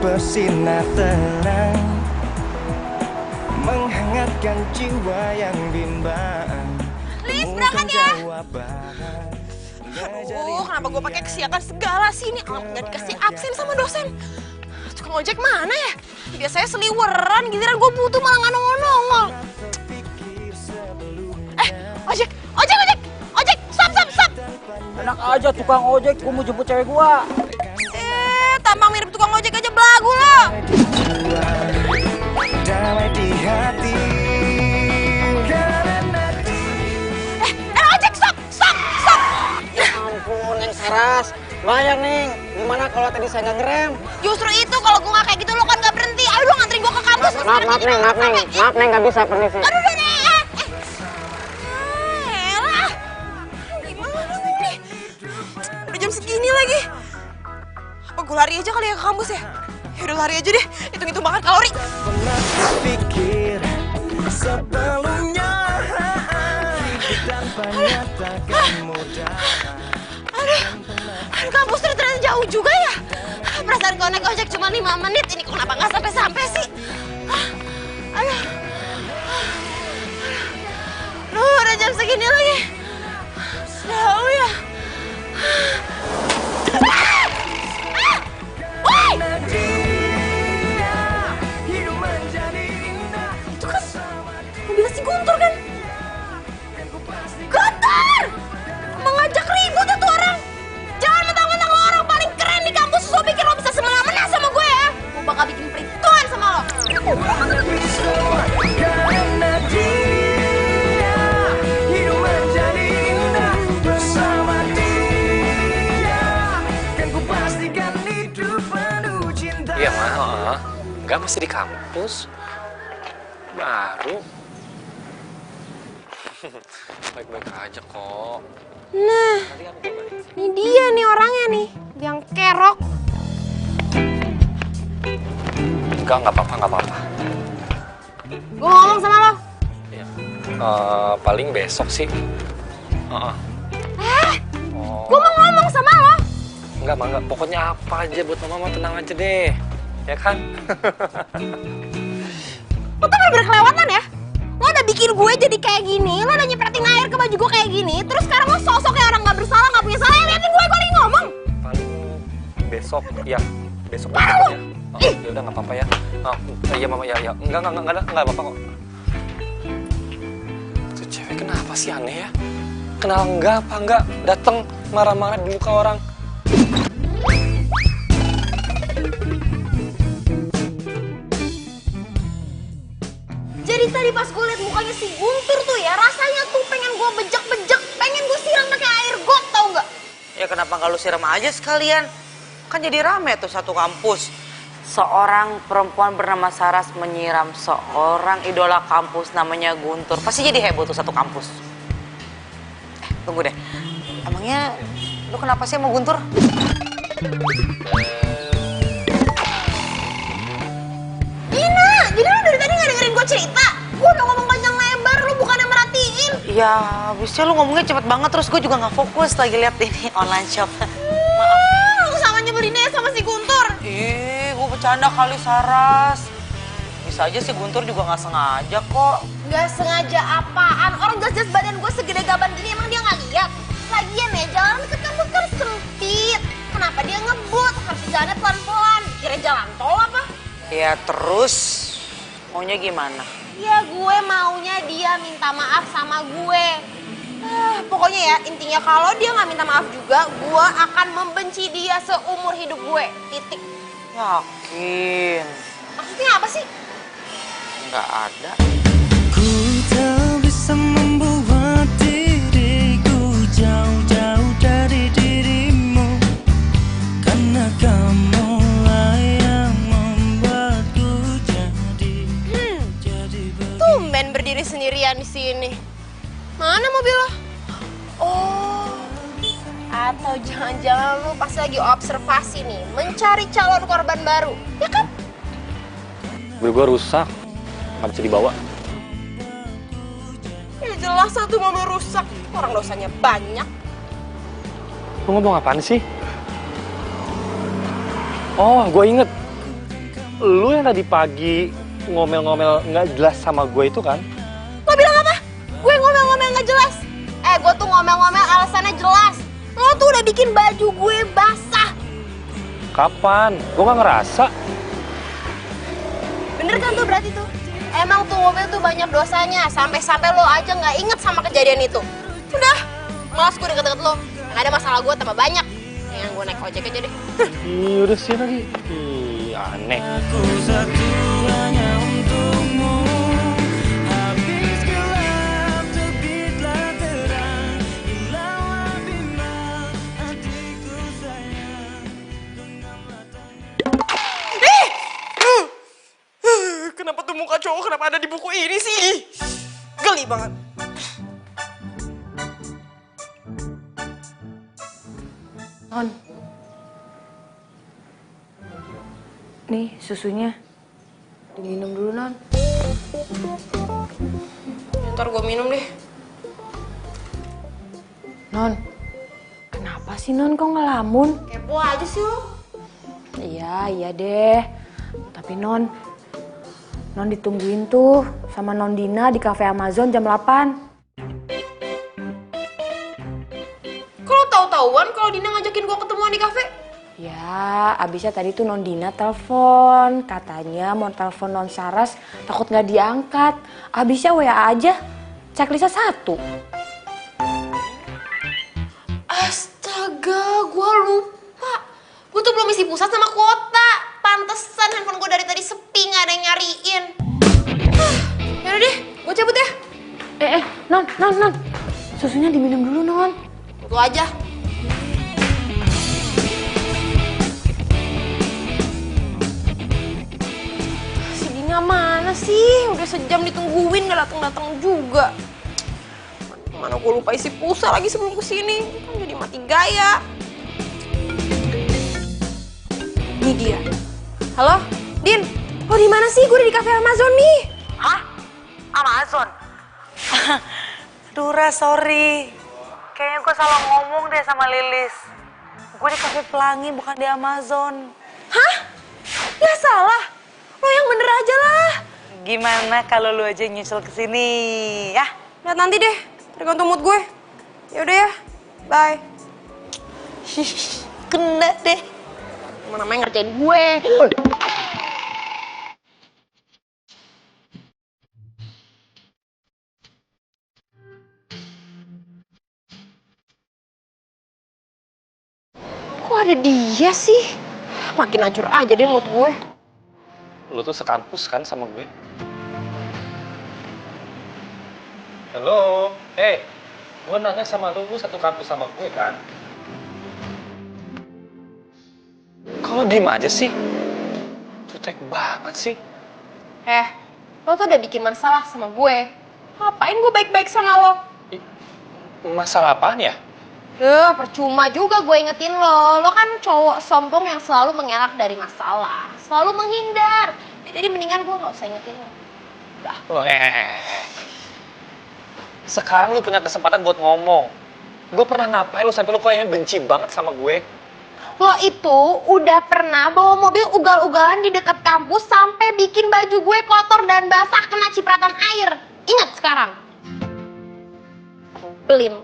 bersinar terang, menghangatkan jiwa yang bimbang. Lis, berangkat ya. Kenapa gue pakai kesiakan segala sih ini? Nggak dikasih absen sama dosen. Tukang ojek mana ya? Biasanya seliweran, giliran gue butuh malah nggak nongol-nongol. Ojek, stop. Enak aja tukang ojek, gue mau jemput cewek gua. Tampang mirip tukang ojek aja belagu lo. Damai di hati. Ojek, stop. Ya ampun, Neng Saras. Bayang, Neng. Gimana kalau tadi saya nggak ngerem? Justru itu kalau gue nggak kayak gitu lo kan nggak berhenti. Ayo dong nganterin gue ke kampus. Maaf, Neng, nggak bisa permisi. Aduh, udah nih. Elah. Gimana nih? Udah jam segini lagi. Apa gue lari aja kali ya ke kampus ya? Yaudah lari aja deh. Hitung-hitung makan kalori. Pernah terpikir sebelumnya hidup tanpa nyatakan mudah. Aduh, kampus ternyata jauh juga ya. Perasaan kalau naik ojek cuma 5 menit. Ini kenapa nggak sampai-sampai sih? Aduh. Aduh, udah jam segini lagi. Jauh ya. Woi! Itu kan mobil si Guntur kan? Guntur! Mengajak ribut itu orang. Jangan mentang-mentang lo orang paling keren di kampus. Lo pikir lo bisa semena-mena sama gue ya? Gue bakal bikin perhitungan sama lo. Karena dia hidup menjadi indah bersama dia, kan ku pastikan hidup penuh cinta. Iya mah, enggak masih di kampus. Baru. Baik-baik aja kok. Nah, ini dia nih orangnya nih, yang kerok. Enggak apa-apa. Gue ngomong sama lo. Iya. Paling besok sih. Gue mau ngomong sama lo. Enggak. Pokoknya apa aja buat mama tenang aja deh. Ya kan? Lo tuh bener-bener kelewatan ya. Lo udah bikin gue jadi kayak gini, lo udah nyepretin air ke baju gue kayak gini, terus sekarang lo sosok kayak orang gak bersalah, gak punya salah, yang liatin gue lagi ngomong. Paling besok, ya. Besok Mana aja. lu? Ya udah nggak apa-apa ya. Iya mama ya. Enggak apa-apa kok. Tuh cewek kenapa sih aneh ya? Kenal enggak datang marah-marah di muka orang. Jadi tadi pas gue liat mukanya si Guntur tuh ya, rasanya tuh pengen gue bejek-bejek, pengen gue siram pakai air got, tau nggak? Ya kenapa nggak lu siram aja sekalian? Kan jadi rame tuh satu kampus. Seorang perempuan bernama Saras menyiram seorang idola kampus namanya Guntur. Pasti jadi heboh tuh satu kampus. Tunggu deh. Emangnya lu kenapa sih sama Guntur? Gina, jadi lu dari tadi nggak dengerin gue cerita? Gue udah ngomong panjang lebar, lu bukannya merhatiin. Ya, habisnya lu ngomongnya cepet banget terus gue juga nggak fokus lagi lihat ini online shop. Maaf. Lu sama nyebelinnya sama si Guntur. Gue bercanda kali Saras. Bisa aja si Guntur juga nggak sengaja kok. Gak sengaja apaan? Orang jelas-jelas badan gue segede gaban gini, emang dia nggak lihat? Lagian ya, jalan ke kampus kan sempit. Kenapa dia ngebut? Harus jalannya pelan-pelan. Kira jalan tol apa? Ya terus maunya gimana? Ya gue maunya dia minta maaf sama gue. Pokoknya ya intinya kalau dia nggak minta maaf juga, gue akan membenci dia seumur hidup gue. Titik. Yakin? Maksudnya apa sih? Nggak ada. Ku tak bisa membuat diriku jauh-jauh dari dirimu, karena kamulah yang membuatku jadi Tumben berdiri sendirian di sini. Mana mobil lo? Oh, atau jangan-jangan lu pas lagi observasi nih, mencari calon korban baru, ya kan? Mobil gue rusak, nggak bisa dibawa. Ya jelas satu mobil rusak, orang dosanya banyak. Lu ngomong apaan sih? Oh, gue inget. lu yang tadi pagi ngomel-ngomel nggak jelas sama gue itu kan? Lo bilang apa? Gue ngomel-ngomel nggak jelas. Gue tuh ngomel-ngomel alasannya jelas. Lo tuh udah bikin baju gue basah. Kapan? Gue nggak ngerasa. Bener kan tuh berarti tuh? Emang tuh mobil tuh banyak dosanya. Sampai-sampai lo aja nggak inget sama kejadian itu. Udah, malas gue deket-deket lo. Yang ada masalah gue tambah banyak. Yang gue naik ojek aja deh. Ih, udah sih lagi. Ih, aneh. Aku satu hanya untukmu. Habis gelap terbitlah terang. Hilanglah bimbang hatiku sayang. Genggamlah Kenapa tuh muka cowok kenapa ada di buku ini sih? Geli banget. Non. Nih susunya. Diminum dulu, Non. Ntar gue minum deh. Non. Kenapa sih, Non? Kok ngelamun? Kepo aja sih lo. Iya deh. Tapi Non ditungguin tuh sama Non Dina di cafe Amazon jam 8. Kalau tahu-tahuan kalau Dina ngajakin gue ketemuan di kafe. Ya, abisnya tadi tuh Non Dina telepon. Katanya mau telepon Non Saras, takut nggak diangkat. Abisnya WA aja, checklistnya 1. Astaga, gue lupa. Gue tuh belum isi pusat sama kuota. Pantesan handphone gue dari tadi sepi, nggak ada yang nyariin. Yaudah deh, gue cabut ya. Non. Susunya diminum dulu, Non. Lu aja. Si Dina mana sih? Udah sejam ditungguin gak datang-datang juga. Mana gue lupa isi pulsa lagi sebelum kesini. Kan jadi mati gaya. Ini dia. Halo, Din. Lo di mana sih? Gue udah di cafe Amazon nih. Hah? Amazon? Dura, sorry. Kayaknya gue salah ngomong deh sama Lilis. Gue di cafe Pelangi, bukan di Amazon. Hah? Gak salah. Lo yang bener aja lah. Gimana kalau lu aja nyusul ke sini, ya? Lihat nanti deh, tergantung mood gue. Yaudah ya, bye. Kena deh. Mana namanya ngerjain gue. Kok ada dia sih? Makin hancur aja deh mood gue. Lu tuh sekampus kan sama gue? Halo, gue nanya sama lu satu kampus sama gue kan? Kalau diem aja sih? Cutek banget sih. Lo tuh udah bikin masalah sama gue. Ngapain gue baik-baik sama lo? Masalah apaan ya? Percuma juga gue ingetin lo. Lo kan cowok sombong yang selalu mengelak dari masalah. Selalu menghindar. Jadi mendingan gue gak usah ingetin lo. Udah. Sekarang lu punya kesempatan buat ngomong. Gue pernah ngapain lu sampai lu kayaknya benci banget sama gue? Lo itu udah pernah bawa mobil ugal-ugalan di dekat kampus sampai bikin baju gue kotor dan basah kena cipratan air. Ingat sekarang. Pelin.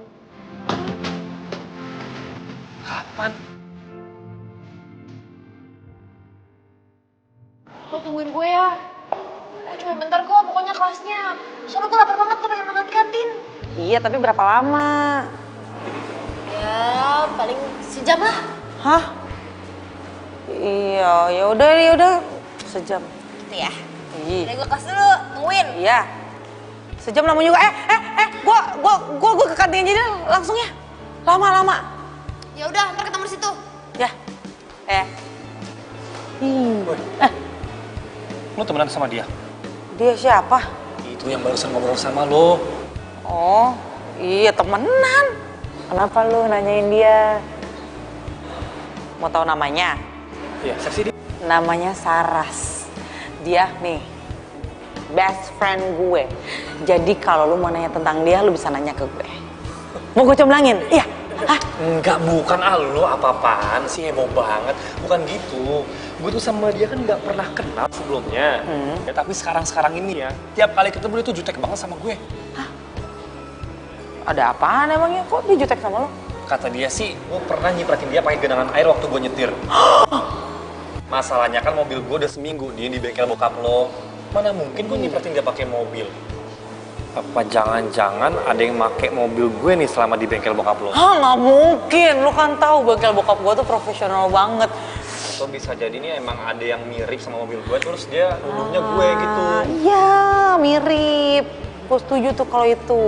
Kapan? Lo tungguin gue ya. Cuma bentar kok, pokoknya kelasnya. Soalnya gue lapar banget, gue pengen makan di kantin. Iya, tapi berapa lama? Ya, paling sejam lah. Hah? Iya, ya udah sejam. Gitu ya. Iya. Udah gue kelas dulu, tungguin. Iya. Sejam lama juga. Gua ke kantin aja deh langsung ya. Lama. Ya udah, ntar ketemu di situ. Ya. Lu temenan sama dia? Dia siapa? Itu yang barusan ngobrol sama lo. Oh, iya temenan. Kenapa lu nanyain dia? Mau tahu namanya? Iya, siapa sih dia? Namanya Saras. Dia nih, best friend gue. Jadi kalau lu mau nanya tentang dia, lu bisa nanya ke gue. Mau gue comblangin? Iya. Hah? Enggak, bukan lu apa-apaan sih, heboh banget. Bukan gitu. gue tuh sama dia kan nggak pernah kenal sebelumnya. Ya tapi sekarang ini ya, tiap kali ketemu dia tuh jutek banget sama gue. Ada apaan emangnya? Kok dia jutek sama lo? Kata dia sih, gue pernah nyipratin dia pakai genangan air waktu gue nyetir. Masalahnya kan mobil gue udah seminggu di bengkel bokap lo. Mana mungkin gue nyipratin dia pakai mobil? Apa jangan-jangan ada yang make mobil gue nih selama di bengkel bokap lo? Hah, nggak mungkin. Lo kan tahu bengkel bokap gue tuh profesional banget. Atau bisa jadi nih emang ada yang mirip sama mobil gue, terus dia nuduhnya gue gitu. Iya, mirip. Gue setuju tuh kalau itu.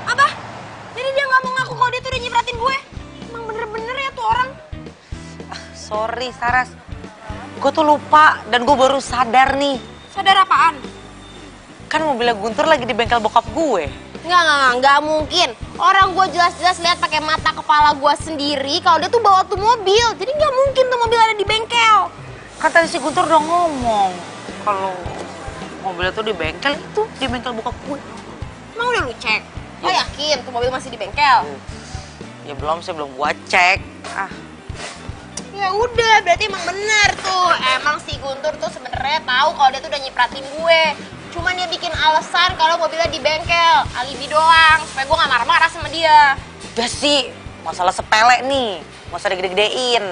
Apa? Jadi dia nggak mau ngaku kalau dia tuh udah nyipratin gue? Emang bener-bener ya tuh orang? Sorry, Saras. Gue tuh lupa dan gue baru sadar nih. Sadar apaan? Kan mobilnya Guntur lagi di bengkel bokap gue. Nggak mungkin. Orang gue jelas-jelas lihat pakai mata kepala gue sendiri kalau dia tuh bawa tuh mobil. Jadi nggak mungkin tuh mobil ada di bengkel. Kan tadi si Guntur udah ngomong kalau mobilnya tuh di bengkel bokap gue. Emang udah lu cek? Lo yakin tuh mobil masih di bengkel? Ya belum sih, belum gua cek. Ya udah, berarti emang bener tuh. Emang si Guntur tuh sebenarnya tahu kalau dia tuh udah nyipratin gue. Cuman dia bikin alasan kalau mobilnya di bengkel, alibi doang, supaya gue nggak marah-marah sama dia. Udah sih, masalah sepele nih, nggak usah digede-gedein.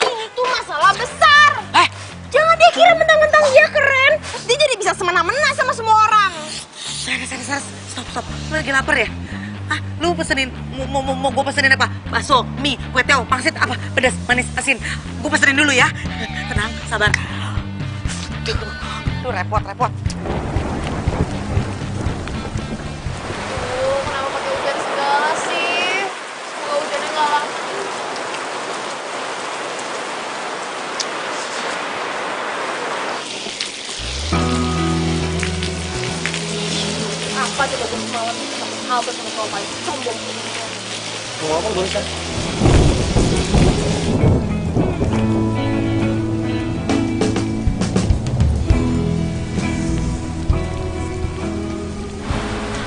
Itu masalah besar. Jangan dia kira mentang-mentang dia keren, terus dia jadi bisa semena-mena sama semua orang. Saras, stop. Lu lagi lapar ya? Lu pesenin, mau gue pesenin apa? Bakso, mie, kue teo, pangsit, apa? Pedas, manis, asin. Gue pesenin dulu ya. Tenang, sabar. Tuh repot. Kenapa pakai hujan segala sih? Semoga hujannya nggak lama. Apa coba gue semalam sahabat sama cowok paling sombong. Mau apa gue kan?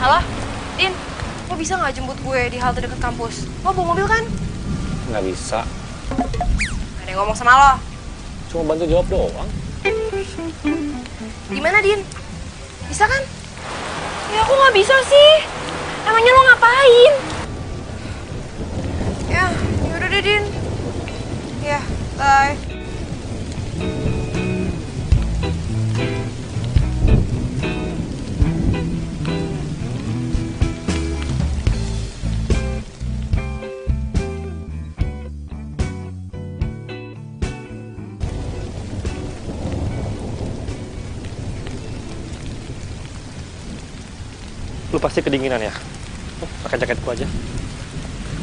Halo, Din, lo bisa nggak jemput gue di halte dekat kampus? Lo bawa mobil kan? Nggak bisa. Ada yang ngomong sama lo. Cuma bantu jawab doang. Gimana, Din? Bisa kan? Ya aku nggak bisa sih. Emangnya lo ngapain? Ya, yaudah deh, Din. Ya, bye. Lu pasti kedinginan ya? Pakai jaketku aja.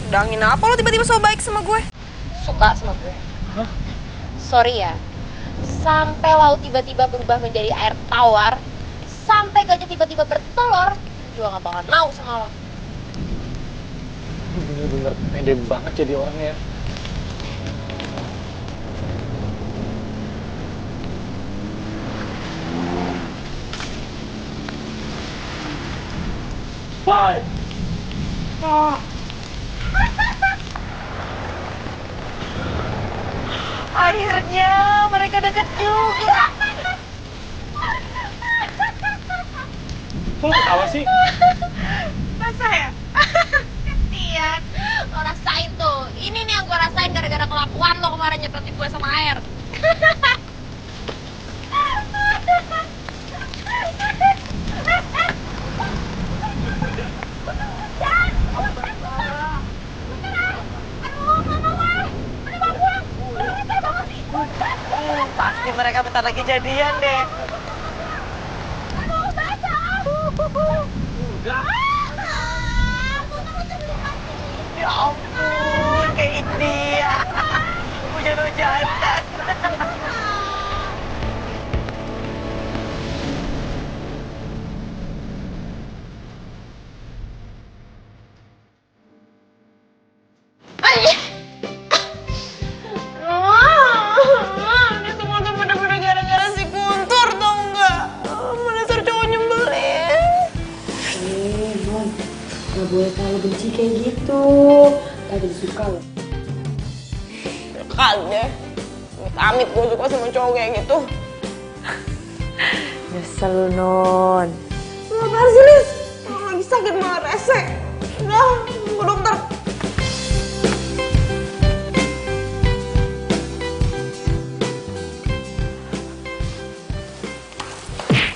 Dangin apa lo tiba-tiba so baik sama gue? Suka sama gue. Hah? Sorry ya. Sampai laut tiba-tiba berubah menjadi air tawar, sampai gajah tiba-tiba bertelur, juga gak bakal mau sama lo. Lu bener-bener pede banget jadi orangnya. Bye. Akhirnya mereka deket juga. Kok lu ketawa sih? Masa ya? Kasian. Lo rasain tuh. Ini nih yang gue rasain gara-gara kelakuan lo kemarin nyepetin gue sama air. Pasti mereka bentar lagi jadian deh. Ya ampun, kayak dia. Hujan-hujanan. Ini semua tuh bener-bener gara-gara si Guntur tau nggak? Dasar cowok nyebelin. Bon, gak boleh terlalu benci kayak gitu. Gak ada suka loh. Kagak Amit gue suka sama cowok kayak gitu. Nyesel lu, Non. Lu apaan sih, Lis? Orang lagi sakit malah rese. Udah, gue dokter.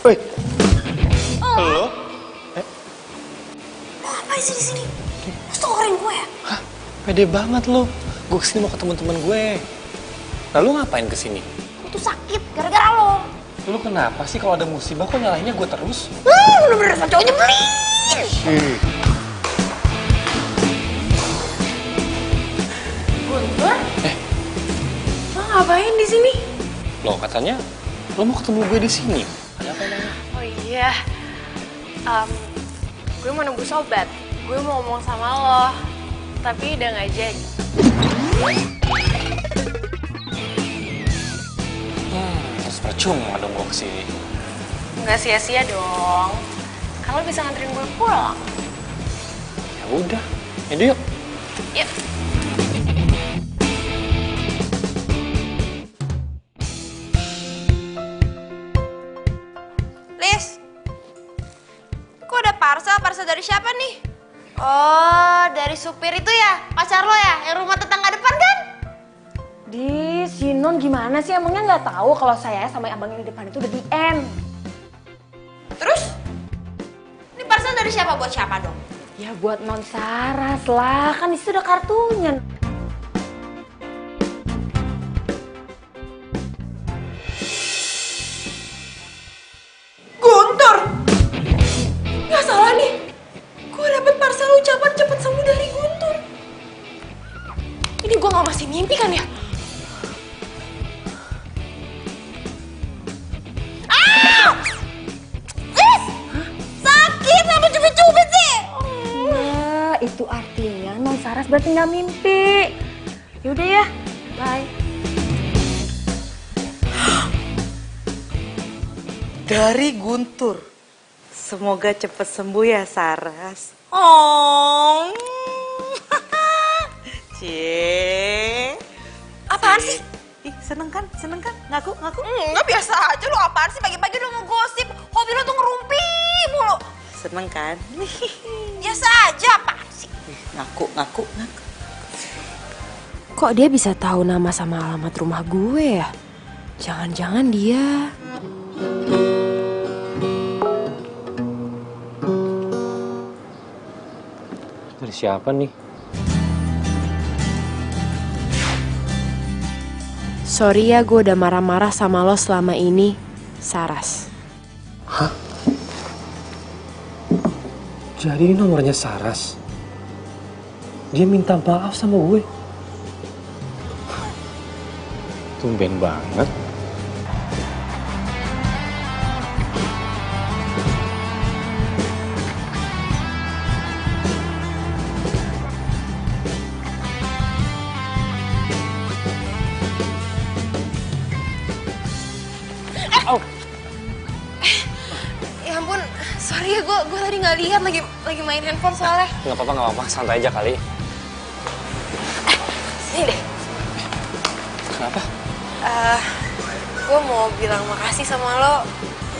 Woi. Halo? Apa sih di sini? Lu storin gue ya? Hah? Pede banget lu. Gue kesini mau ketemu temen gue. Lalu ngapain kesini? Gue tuh sakit gara-gara lo. Lu kenapa sih kalau ada musibah kok nyalahinnya gue terus? Bener-bener sama cowok nyebelin. Guntur? Lo ngapain di sini? Loh katanya lo mau ketemu gue di sini. Ada apa emangnya? Oh iya, gue mau nunggu sobat. Gue mau ngomong sama lo, tapi udah nggak jadi. Terus percuma dong gue kesini. Nggak sia-sia dong. Kan lo bisa nganterin gue pulang. Ya udah, ini yuk. Yuk. Lis, kok ada parcel? Parcel dari siapa nih? Oh, dari supir itu ya? Pacar lo ya? Yang rumah tetangga depan kan? Di si Non gimana sih? Emangnya nggak tahu kalau saya sama abang yang di depan itu udah di end. Terus? Ini parcel dari siapa buat siapa dong? Ya buat Non Saras lah, kan disitu ada kartunya. Guntur! Nggak salah nih. Gue dapet parcel ucapan cepet sembuh dari Guntur. Ini gue nggak masih mimpi kan ya? Sakit, apa cubit-cubit sih? Nah, itu artinya Non Saras berarti nggak mimpi. Yaudah ya, bye. Dari Guntur. Semoga cepet sembuh ya, Saras. Oh. Cie. Apaan sih? Ih, seneng kan? Seneng kan? Ngaku, ngaku. Nggak biasa aja lo, apaan sih pagi-pagi udah mau gosip. Hobi lo tuh ngerumpi mulu. Seneng kan? Biasa aja, apaan sih? Ngaku, ngaku, ngaku. Kok dia bisa tahu nama sama alamat rumah gue ya? Jangan-jangan dia... Dari siapa nih? Sorry ya gue udah marah-marah sama lo selama ini, Saras. Hah? Jadi ini nomornya Saras? Dia minta maaf sama gue? Tumben banget. Ya ampun, sorry ya gue tadi nggak lihat lagi main handphone soalnya. Nggak apa-apa, santai aja kali. Sini deh. Kenapa? Gue mau bilang makasih sama lo.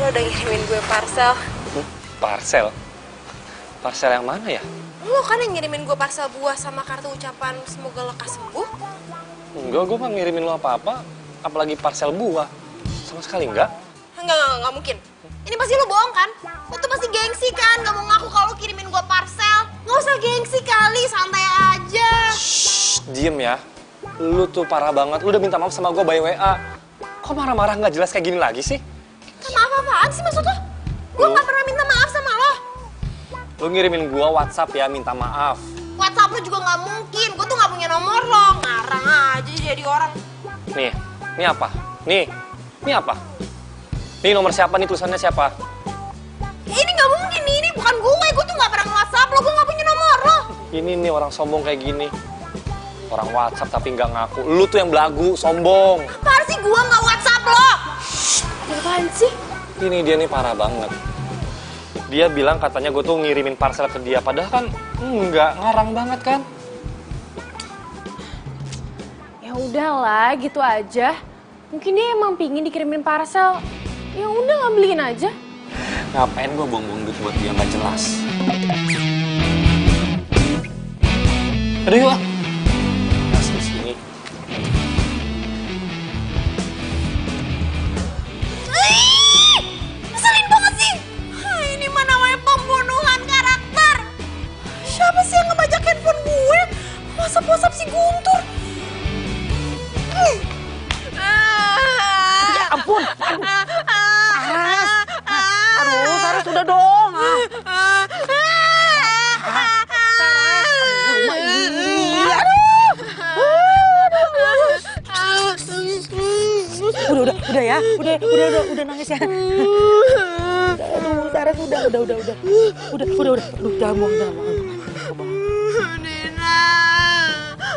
Lo udah ngirimin gue parcel. Parcel? Parcel yang mana ya? Lo kan yang ngirimin gue parcel buah sama kartu ucapan semoga lekas sembuh. Enggak, gue nggak ngirimin lo apa-apa. Apalagi parcel buah. Sama sekali enggak. Enggak mungkin. Ini pasti lo bohong kan? Lo tuh pasti gengsi kan? Gak mau ngaku kalau lo kirimin gue parcel. Gak usah gengsi kali, santai aja. Shh, diem ya. Lu tuh parah banget. Lu udah minta maaf sama gue by WA. Kok marah-marah nggak jelas kayak gini lagi sih? Maaf apaan sih maksud lo? Gue gak pernah minta maaf sama lo. Lu ngirimin gue WhatsApp ya minta maaf. WhatsApp lo juga gak mungkin. Gue tuh gak punya nomor lo. Ngarang aja jadi orang. Nih, ini apa? Nih, ini apa? Nih nomor siapa nih, tulisannya siapa? Ini gak mungkin nih, ini bukan gue. Gue tuh gak pernah nge-WhatsApp lo. Gue gak punya nomor lo. Ini nih orang sombong kayak gini. Orang WhatsApp tapi nggak ngaku. Lu tuh yang belagu, sombong. Apaan sih gue gak WhatsApp lo? Apaan sih? Ini dia nih parah banget. Dia bilang katanya gue tuh ngirimin parcel ke dia. Padahal kan nggak, ngarang banget kan? Ya udahlah, gitu aja. Mungkin dia emang pingin dikirimin parcel. Ya udah ngambilin aja. Ngapain gue buang-buang duit buat dia nggak jelas? Aduh yuk. Masih sini. Ngeselin banget sih. Ini mah namanya pembunuhan karakter. Siapa sih yang ngebajak handphone gue? WhatsApp si Guntur. Ya ampun. Aduh, Saras udah dong. Udah ya, udah nangis ya. Aduh, Saras udah, jangan bohong. Dina,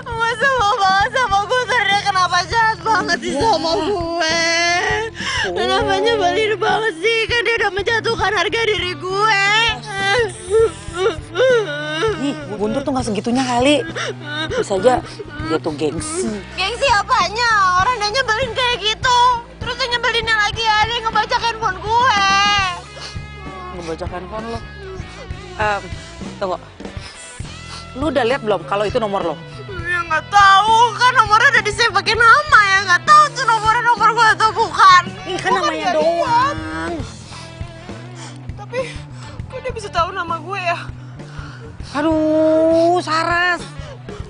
masa mau banget sama Guntur, dia kenapa jahat banget sih sama gue? Kenapa nyebelin banget sih, kan dia udah menjatuhkan harga diri gue. Ih, Guntur tuh gak segitunya kali. Bisa aja dia tuh gengsi. Gengsi apanya? Orang dia nyebelin kayak gitu. Terus dia nyebelinnya lagi ada yang ngebajak handphone gue. Ngebajak handphone lo. Tunggu. Lu udah lihat belum kalau itu nomor lo? Ya nggak tahu, kan nomornya udah di-save pakai nama ya. Nggak tahu tuh nomor gue atau bukan. Ini kan namanya doang. Tapi kok dia bisa tahu nama gue ya? Aduh, Saras.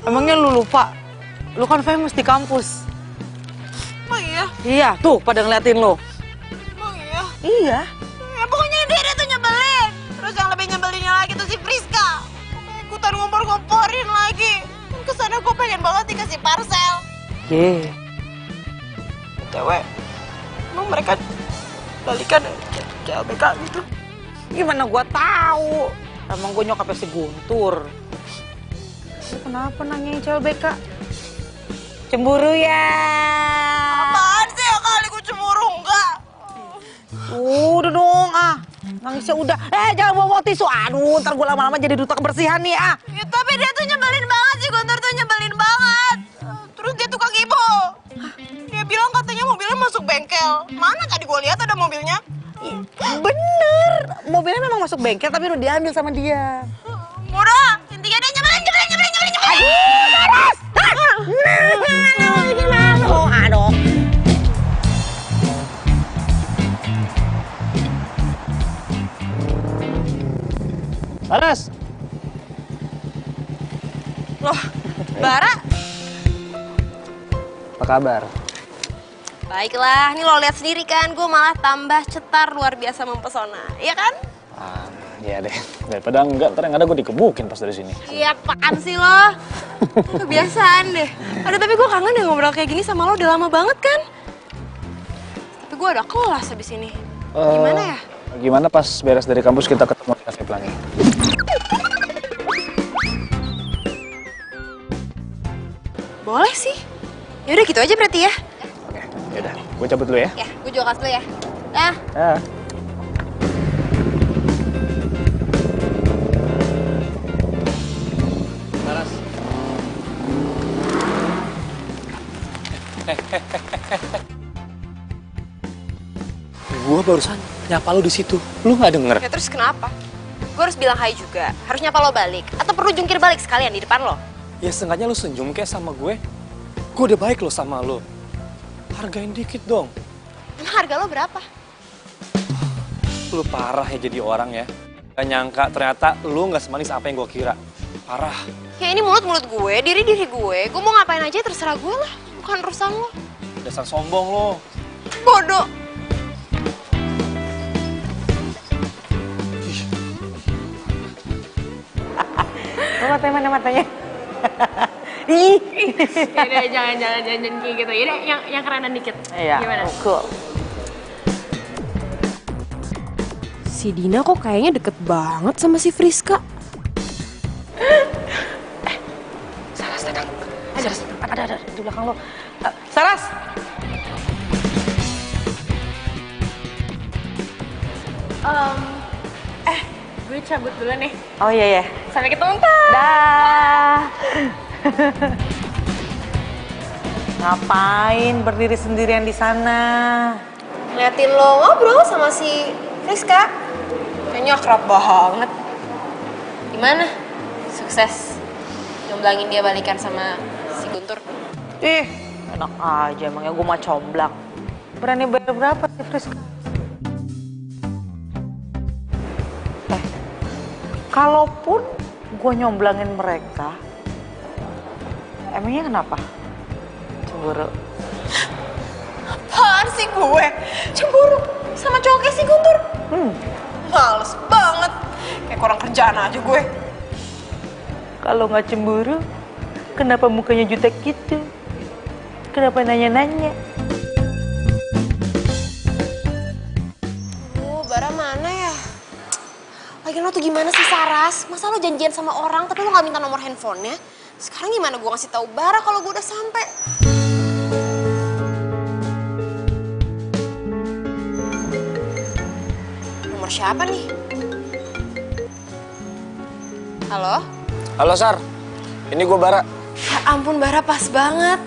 Emangnya lu lupa? Lu kan famous di kampus. Emang iya? Iya, tuh pada ngeliatin lo. Emang iya? Iya. Ya pokoknya dia tuh nyebelin. Terus yang lebih nyebelinnya lagi tuh si Friska. Ikutan ngompor-ngomporin lagi. Kesana gue pengen banget dikasih parcel. Ye. BTW, emang mereka balikan ke LBK gitu? Gimana gua tahu? Emang gue nyokapnya si Guntur. Lu kenapa nanyain CLBK? Cemburu ya? Apaan sih ya kali gue cemburu enggak? Udah dong nangisnya udah. Jangan bawa tisu. Aduh, ntar gue lama-lama jadi duta kebersihan nih Ya, tapi dia tuh nyebelin banget sih, Guntur tuh nyebelin banget. Terus dia tukang ibu. Dia bilang katanya mobilnya masuk bengkel. Mana tadi gue lihat ada mobilnya? Bener, mobilnya memang masuk bengkel tapi udah diambil sama dia. Udah, intinya dia nyebelin. Aduh, Saras! Aduh. Saras. Loh, Bara? Apa kabar? Baiklah, ini lo lihat sendiri kan, gue malah tambah cetar luar biasa mempesona, iya kan? Iya deh, daripada enggak, ntar yang ada gue dikebukin pas dari sini. Iya, apaan sih lo? Kebiasaan deh. Aduh, tapi gue kangen deh ngobrol kayak gini sama lo, udah lama banget kan? Tapi gue ada kelas habis ini. Gimana ya? Gimana pas beres dari kampus kita ketemu di Cafe Pelangi? Boleh sih. Yaudah gitu aja berarti ya. Oke, yaudah. Gue cabut dulu ya. Ya, gue juga kelas dulu ya. Dah. Ya. Saras. Gua barusan nyapa lu di situ. Lu nggak denger? Ya terus kenapa? Gue harus bilang hai juga. Harus nyapa lo balik. Atau perlu jungkir balik sekalian di depan lo? Ya sengaja lu senyum kayak sama gue. Gue udah baik lo sama lo. Hargain dikit dong. Emang harga lo berapa? Lu parah ya jadi orang ya. Gak nyangka ternyata lu gak semanis apa yang gue kira. Parah. Ya ini mulut-mulut gue, diri-diri gue. Gue mau ngapain aja terserah gue lah. Bukan urusan lo. Dasar sombong lo. Bodoh. Mana matanya? Ih. Yaudah, jangan kayak gitu. Yaudah, yang kerenan dikit. Iya, Gimana? cool. Si Dina kok kayaknya deket banget sama si Friska. Saras datang. Saras, ada di belakang lo. Saras. Gue cabut dulu nih. Oh iya. Sampai ketemu kan? Dah. Ngapain berdiri sendirian di sana? Ngeliatin lo ngobrol sama si Rizka. Kayaknya akrab banget. Gimana? Sukses nyomblangin dia balikan sama si Guntur? Ih, enak aja emangnya gue mah comblang. Berani bayar berapa sih Friska? Kalaupun gue nyomblangin mereka, emangnya kenapa? Cemburu. Apaan sih gue? Cemburu sama cowoknya si Guntur? Males banget. Kayak kurang kerjaan aja gue. Kalau nggak cemburu, kenapa mukanya jutek gitu? Kenapa nanya-nanya? Bara mana ya? Lagian lo tuh gimana sih Saras? Masa lo janjian sama orang tapi lo gak minta nomor handphonenya? Sekarang gimana gue ngasih tahu Bara kalau gue udah sampai? Nomor siapa nih? Halo? Halo Sar, ini gue Bara. Ya ampun Bara, pas banget.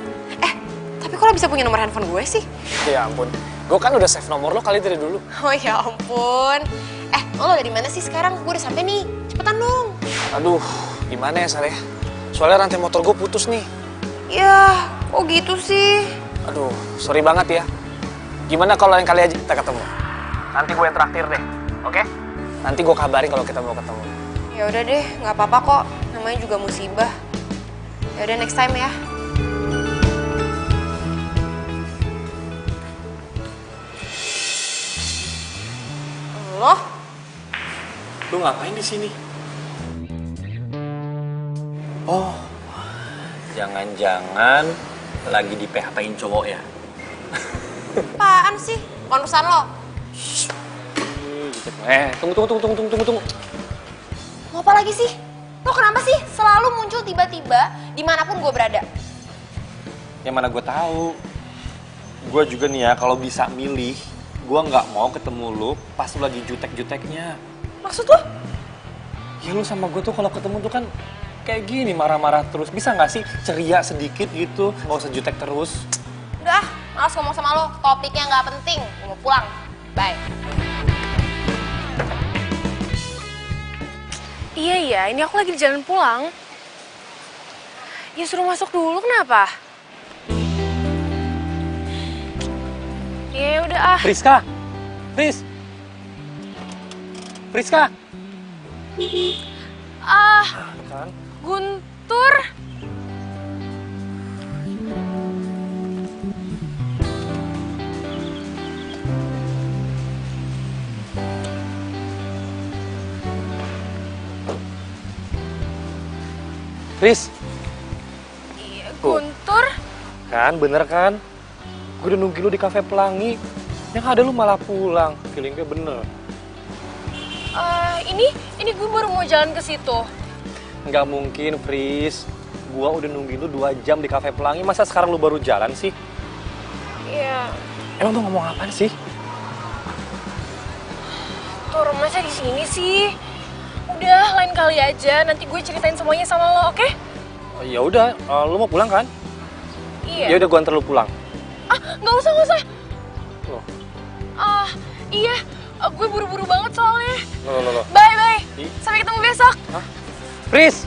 Tapi kok lo bisa punya nomor handphone gue sih? Ya ampun, gue kan udah save nomor lo kali dari dulu. Oh ya ampun. Lo dari mana sih sekarang? Gue udah sampai nih. Cepetan dong. Aduh, gimana ya Sar ya? Soalnya rantai motor gue putus nih. Ya, kok gitu sih? Aduh, sorry banget ya. Gimana kalau lain kali aja kita ketemu? Nanti gue yang traktir deh, oke? Nanti gue kabarin kalau kita mau ketemu. Ya udah deh, nggak apa-apa kok. Namanya juga musibah. Ya udah next time ya. Lo? Lu ngapain di sini? Oh, jangan-jangan lagi di PHP-in cowok ya? Apaan sih? Urusan lo? Tunggu. Mau apa lagi sih? Lo kenapa sih selalu muncul tiba-tiba dimanapun gue berada? Yang mana gue tahu. Gue juga nih ya, kalau bisa milih, gue nggak mau ketemu lu pas lu lagi jutek-juteknya. Maksud lo? Ya lu sama gue tuh kalau ketemu tuh kan kayak gini, marah-marah terus. Bisa nggak sih ceria sedikit gitu, nggak usah jutek terus. Udah, malas ngomong sama lo. Topiknya nggak penting. Gue mau pulang. Bye. Iya, ini aku lagi di jalan pulang. Ya suruh masuk dulu, kenapa? Ya udah ah. Friska! Kan? Guntur. Fris, Iya, Guntur. kan bener kan? Gue udah nungguin lu di kafe Pelangi. Yang ada lu malah pulang. Feeling gue bener. Ini gue baru mau jalan ke situ. Nggak mungkin, Fris. Gua udah nungguin lu 2 jam di kafe Pelangi. Masa sekarang lu baru jalan sih? Iya. Emang tuh ngomong apaan sih? Tur, masa di sini sih? Udah, lain kali aja. Nanti gue ceritain semuanya sama lo, oke? Oh, ya udah, lu mau pulang kan? Iya. Ya udah, gua antar lu pulang. Nggak usah. Loh. Iya. Gue buru-buru banget soalnya. Loh. Bye. Sampai ketemu besok. Hah? Fris!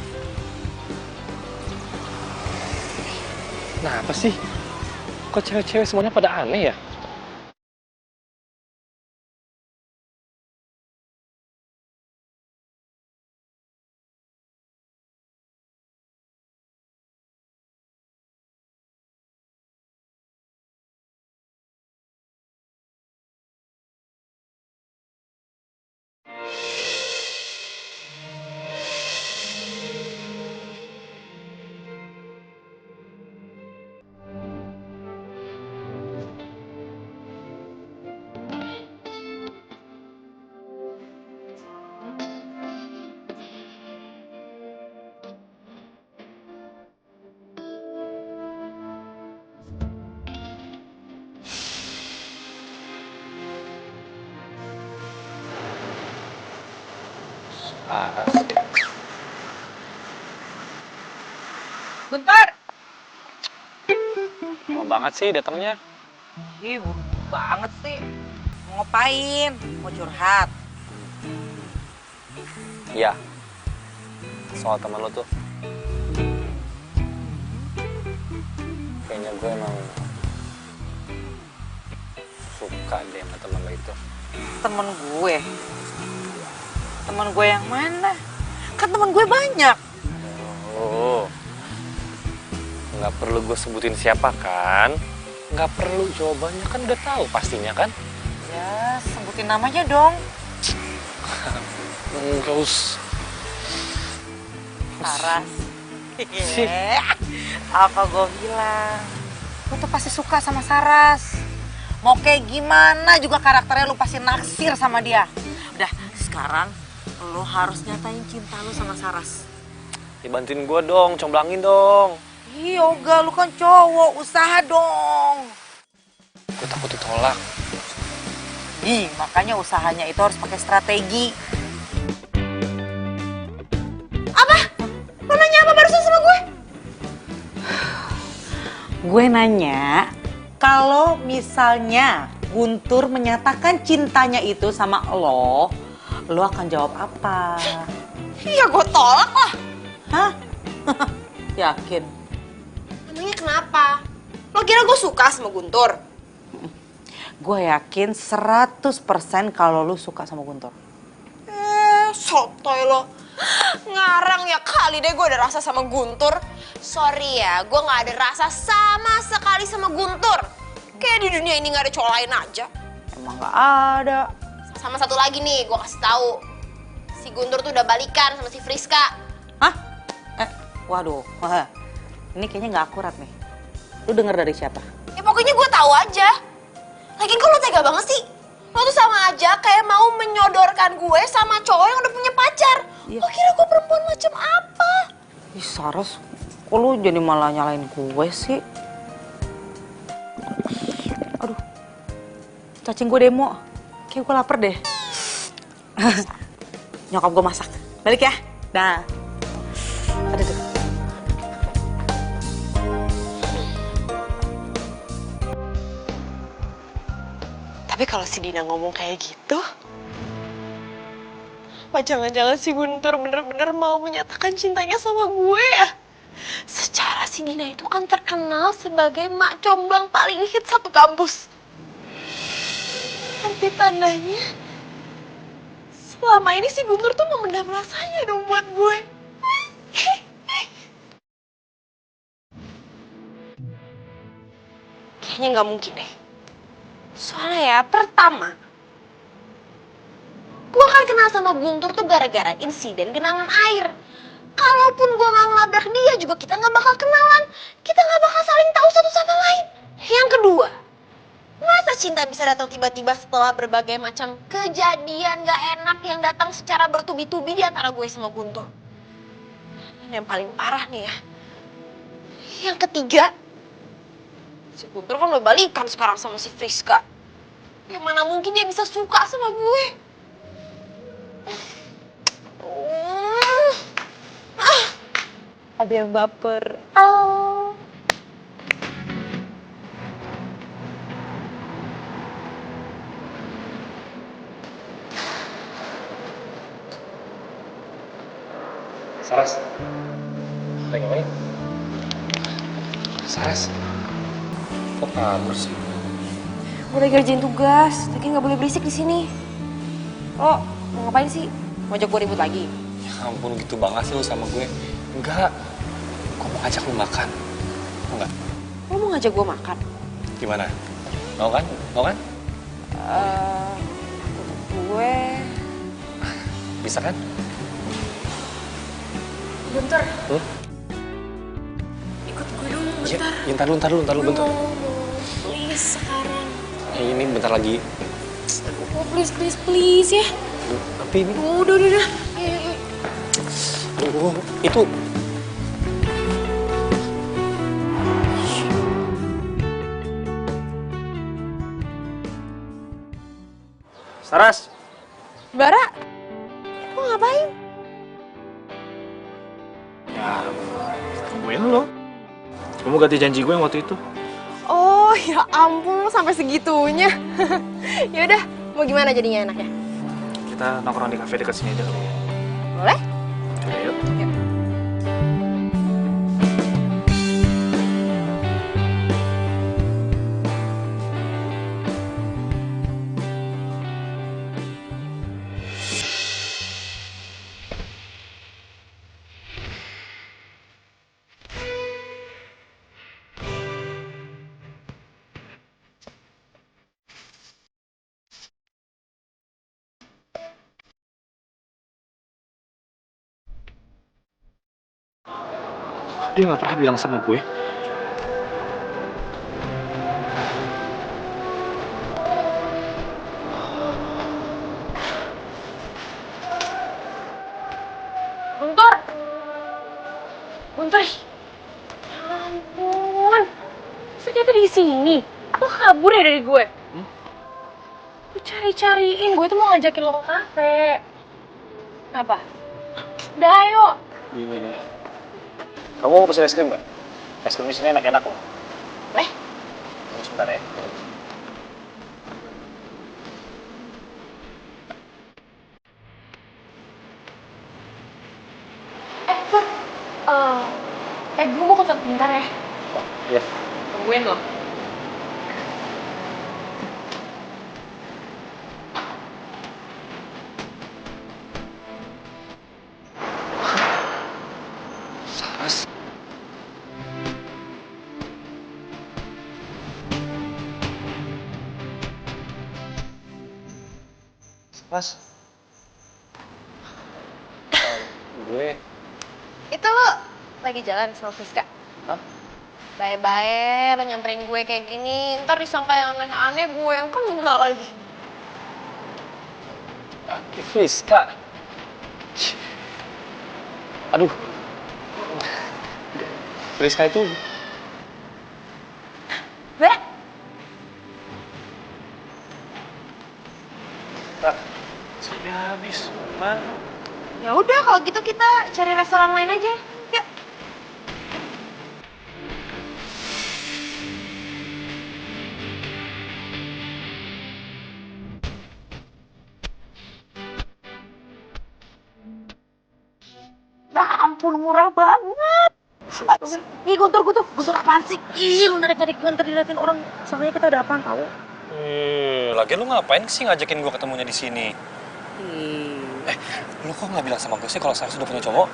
Nah, apa sih? Kok cewek-cewek semuanya pada aneh ya? Bentar! Lama banget sih datangnya. Ih, banget sih. Mau ngapain? Mau curhat? Iya. Soal teman lo tuh. Kayaknya gue emang suka deh sama teman lo itu. Temen gue? Temen gue yang mana? Kan temen gue banyak. Oh, nggak perlu gue sebutin siapa kan? Nggak perlu, jawabannya kan udah tahu pastinya kan? Ya, sebutin namanya dong. Nggak usah. Saras. Apa gue bilang? Lu tuh pasti suka sama Saras. Mau kayak gimana juga karakternya lu pasti naksir sama dia. Udah, sekarang lu harus nyatain cinta lu sama Saras. Ya bantuin gue dong, comblangin dong. Ih, Yoga, lu kan cowok, usaha dong. Gue takut ditolak. Ih, makanya usahanya itu harus pakai strategi. Apa? Lo nanya apa barusan sama gue? Gue nanya, kalau misalnya Guntur menyatakan cintanya itu sama lo akan jawab apa? Iya gue tolak lah. Hah? Yakin? Emangnya kenapa? Lo kira gue suka sama Guntur? Gue yakin 100% kalau lu suka sama Guntur. Sotoy lo. Ngarang ya kali deh gue ada rasa sama Guntur. Sorry ya, gue gak ada rasa sama sekali sama Guntur. Kayak di dunia ini gak ada cowok lain aja. Emang gak ada. Sama satu lagi nih, gue kasih tahu. Si Guntur tuh udah balikan sama si Friska. Hah? Waduh. Wah, ini kayaknya gak akurat nih. Lu denger dari siapa? Ya pokoknya gue tahu aja. Lagian kok lo tega banget sih? Lo tuh sama aja kayak mau menyodorkan gue sama cowok yang udah punya pacar. Iya. Lo kira gue perempuan macam apa? Ih, Saras, kok lu jadi malah nyalain gue sih? Aduh, cacing gue demo. Kayak gue lapar deh. Nyokap gue masak. Balik ya. Dah. Aduh, tuh. Tapi kalau si Dina ngomong kayak gitu, apa jangan-jangan si Guntur bener-bener mau menyatakan cintanya sama gue ya? Secara si Dina itu kan terkenal sebagai mak comblang paling hit satu kampus. Tapi tandanya, selama ini si Guntur tuh memendam rasanya dong buat gue. Kayaknya nggak mungkin deh. Soalnya ya, pertama, gue kan kenal sama Guntur tuh gara-gara insiden genangan air. Kalaupun gue nggak ngelabrak dia juga kita nggak bakal kenalan. Kita nggak bakal saling tahu satu sama lain. Yang kedua, masa cinta bisa datang tiba-tiba setelah berbagai macam kejadian gak enak yang datang secara bertubi-tubi di antara gue sama Guntur. Yang paling parah nih ya, yang ketiga, si Guntur kan udah balikan sekarang sama si Friska. Gimana mungkin dia bisa suka sama gue? Ada yang baper. Saras. Lagi ngapain? Saras. Kok kabur sih? Gue lagi ngerjain tugas, tapi nggak boleh berisik di sini. Lo mau ngapain sih? Mau ajak gue ribut lagi? Ya ampun, gitu banget sih lu sama gue. Enggak. Gue mau ngajak lu makan. Mau nggak? Lo mau ngajak gue makan? Gimana? Mau kan? Mau kan? Untuk gue... Bisa kan? Bentar. Ikut gue dong bentar. Ya, ntar lu, bentar. Please sekarang. Ini bentar lagi. Oh please ya. Tapi ini... Udah. Ayo. Aduh, itu... Saras. Bara, lo ngapain? Ya, tungguin lo. Kamu ganti janji gue yang waktu itu. Oh ya ampun, lo sampai segitunya. Yaudah, mau gimana jadinya enaknya? Kita nongkrong di kafe dekat sini aja kali ya. Boleh? Coba yuk. Dia nggak pernah bilang sama gue. Guntur! Guntur! Ya ampun. Ternyata di sini. Lo kabur ya dari gue? Lo cari-cariin. Gue tuh mau ngajakin lo ke kafe. Apa? Udah ayo. Gini. Kamu mau pesen es krim nggak? Es krim di sini enak-enak loh. Tunggu sebentar ya. Pur. Gue mau ketemu bentar ya. Iya. Tungguin lo. Saras. Saras. Gue. Itu lo lagi jalan sama Friska? Hah? Bye-bye, lo nyamperin gue kayak gini. Ntar disangka yang aneh-aneh gue yang kena lagi. Friska. Aduh. Friska itu Gue? sampai habis. Mana? Ya udah kalau gitu kita cari restoran lain aja. Yuk. Ya ampun, murah banget. Ih, Guntur apaan sih? Ih, lu narik-narik gue ntar diliatin orang. Soalnya kita ada apaan tau? Lagian lu ngapain sih ngajakin gue ketemunya di sini? Lu kok nggak bilang sama gue sih kalau Saras udah punya cowok?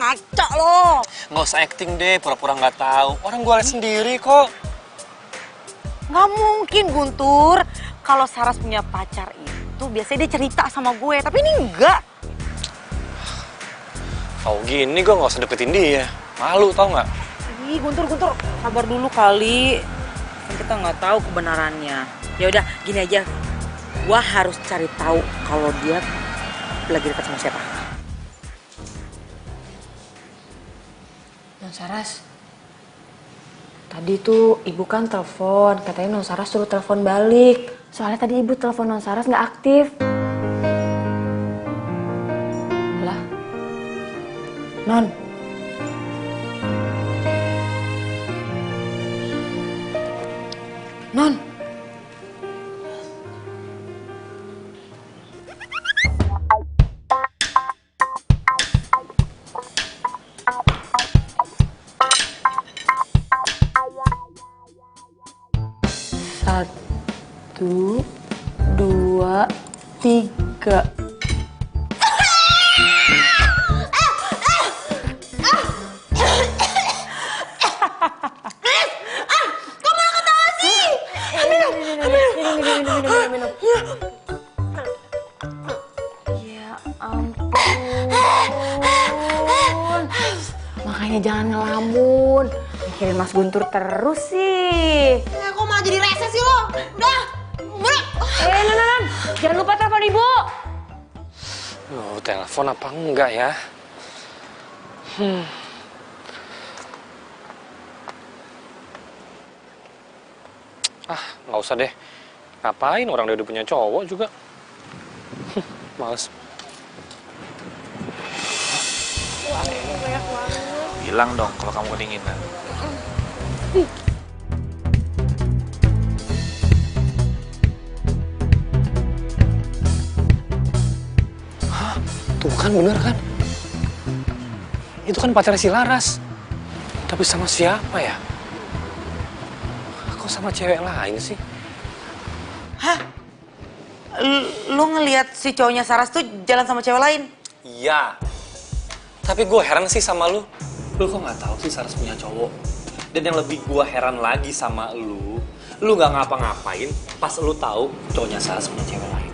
Ngaco lo. Nggak usah acting deh, pura-pura nggak tahu. Orang gue liat sendiri kok. Nggak mungkin, Guntur. Kalau Saras punya pacar itu biasanya dia cerita sama gue, tapi ini enggak. Tau gini gue nggak usah deketin dia. Malu tau nggak? Ih, Guntur, sabar dulu kali. Kan kita nggak tahu kebenarannya. Ya udah, gini aja. Gua harus cari tahu kalau dia lagi dekat sama siapa. Non Saras, tadi tuh ibu kan telepon, katanya Non Saras suruh telepon balik. Soalnya tadi ibu telepon Non Saras nggak aktif. Lah, Non. Non. Satu, dua, tiga. Minum. Ya ampun. Makanya jangan ngelamun. Mikirin Mas Guntur terus sih. Kok malah jadi rese sih lo? Udah, balik. Non. Jangan lupa telepon ibu. Telepon apa enggak ya? Nggak usah deh. Ngapain orang dia udah punya cowok juga? Males. Bilang dong kalau kamu kedinginan. Tuh kan bener kan? Itu kan pacarnya si Laras. Tapi sama siapa ya? Kok sama cewek lain sih? Hah? Lu ngelihat si cowoknya Saras tuh jalan sama cewek lain? Iya. Tapi gue heran sih sama lu. Lu kok nggak tahu sih Saras punya cowok? Dan yang lebih gue heran lagi sama lu nggak ngapa-ngapain pas lu tahu cowoknya Saras punya cewek lain.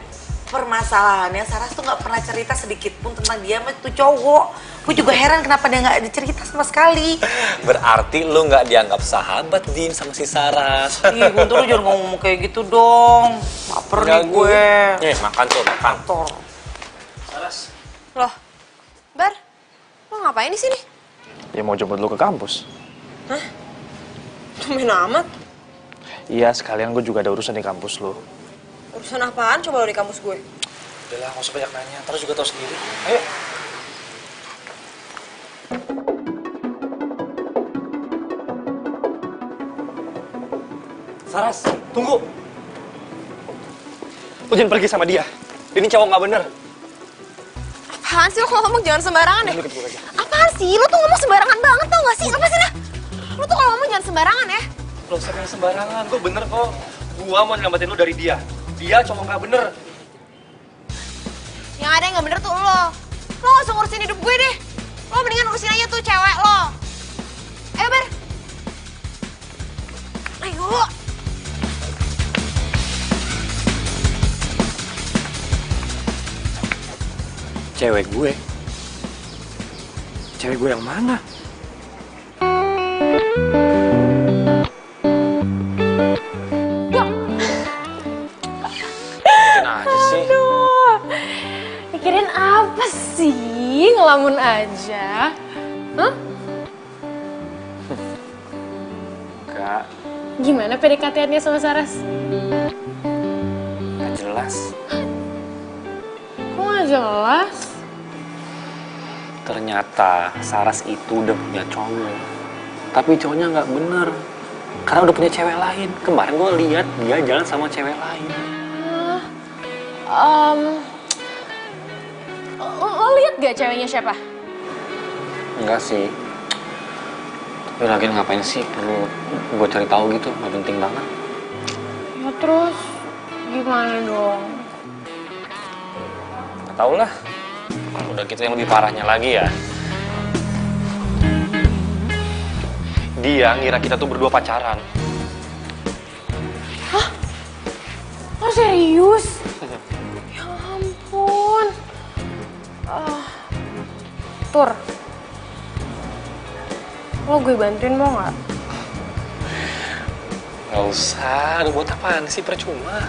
Permasalahannya Saras tuh nggak pernah cerita sedikit pun tentang dia sama tuh cowok. Gue juga heran kenapa dia nggak dicerita sama sekali. Berarti lu nggak dianggap sahabat, Din, sama si Saras. Ih, Guntur, lu jangan ngomong kayak gitu dong. Laper nih gue. Makan tuh, makan. Tor. Laras. Loh, Bar, lo ngapain di sini? Ya mau jemput lu ke kampus. Hah? Tumben amat. Iya, sekalian gue juga ada urusan di kampus lu. Urusan apaan coba lo di kampus gue? Udahlah, gak usah banyak nanya. Terus juga tahu sendiri. Ayo. Saras, tunggu. Lu jangan pergi sama dia. Dia ini cowok nggak bener. Apaan sih lo kalau ngomong jangan sembarangan deh? Lu ikut gue aja. Apaan sih? Lo tuh ngomong sembarangan banget tau gak sih? Apa sih dah? Lo tuh kalau ngomong jangan sembarangan ya? Lo sering sembarangan. Gue bener kok. Gua mau nyelamatin lu dari dia. Dia cowok nggak bener. Yang ada yang gak bener tuh lo. Lo gak usah ngurusin hidup gue deh. Lo mendingan urusin aja tuh cewek lo. Ayo Bar. Ayo. Cewek gue? Cewek gue yang mana? Mungkin aja sih. Mikirin apa sih? Ngelamun aja. Hah? Enggak, Gimana PDKT-annya sama Saras? gak jelas. Kok gak jelas? Ternyata Saras itu udah punya cowok. Tapi cowoknya nggak bener. Karena udah punya cewek lain. Kemarin gue lihat dia jalan sama cewek lain. Lo lihat gak ceweknya siapa? Enggak sih. Tapi lagi ngapain sih perlu gue cari tahu gitu? Nggak penting banget. Ya terus gimana dong? Nggak tahu lah. Udah gitu yang lebih parahnya lagi ya. Dia ngira kita tuh berdua pacaran. Lo serius? Ya ampun. Tur. Lo gue bantuin mau nggak? Nggak usah. Aduh, buat apaan sih? Percuma.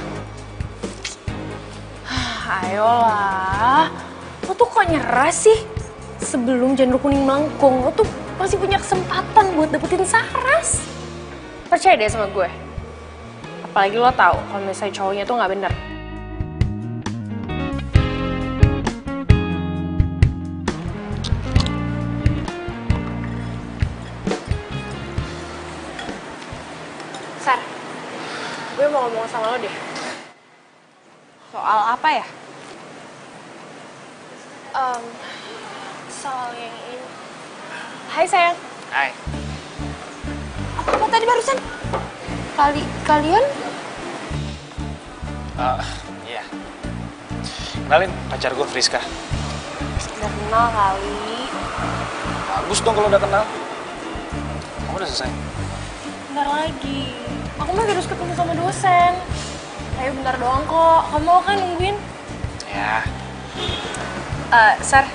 Ayolah. Lo tuh kok nyerah sih? Sebelum janur kuning melengkung, lo tuh masih punya kesempatan buat dapetin Saras. Percaya deh sama gue. Apalagi lo tahu kalau misalnya cowoknya tuh nggak bener. Sar, gue mau ngomong sama lo deh. Soal apa ya? Soal yang ini. Hai sayang. Hai. Apa tadi barusan? Kalian? Iya. Kenalin, pacar gue Friska. Udah kenal kali. Bagus dong kalau udah kenal. Kamu udah selesai? Bentar lagi. Aku masih harus ketemu sama dosen. Ayo bentar doang kok. Kamu mau kan nungguin? Ya. Sar.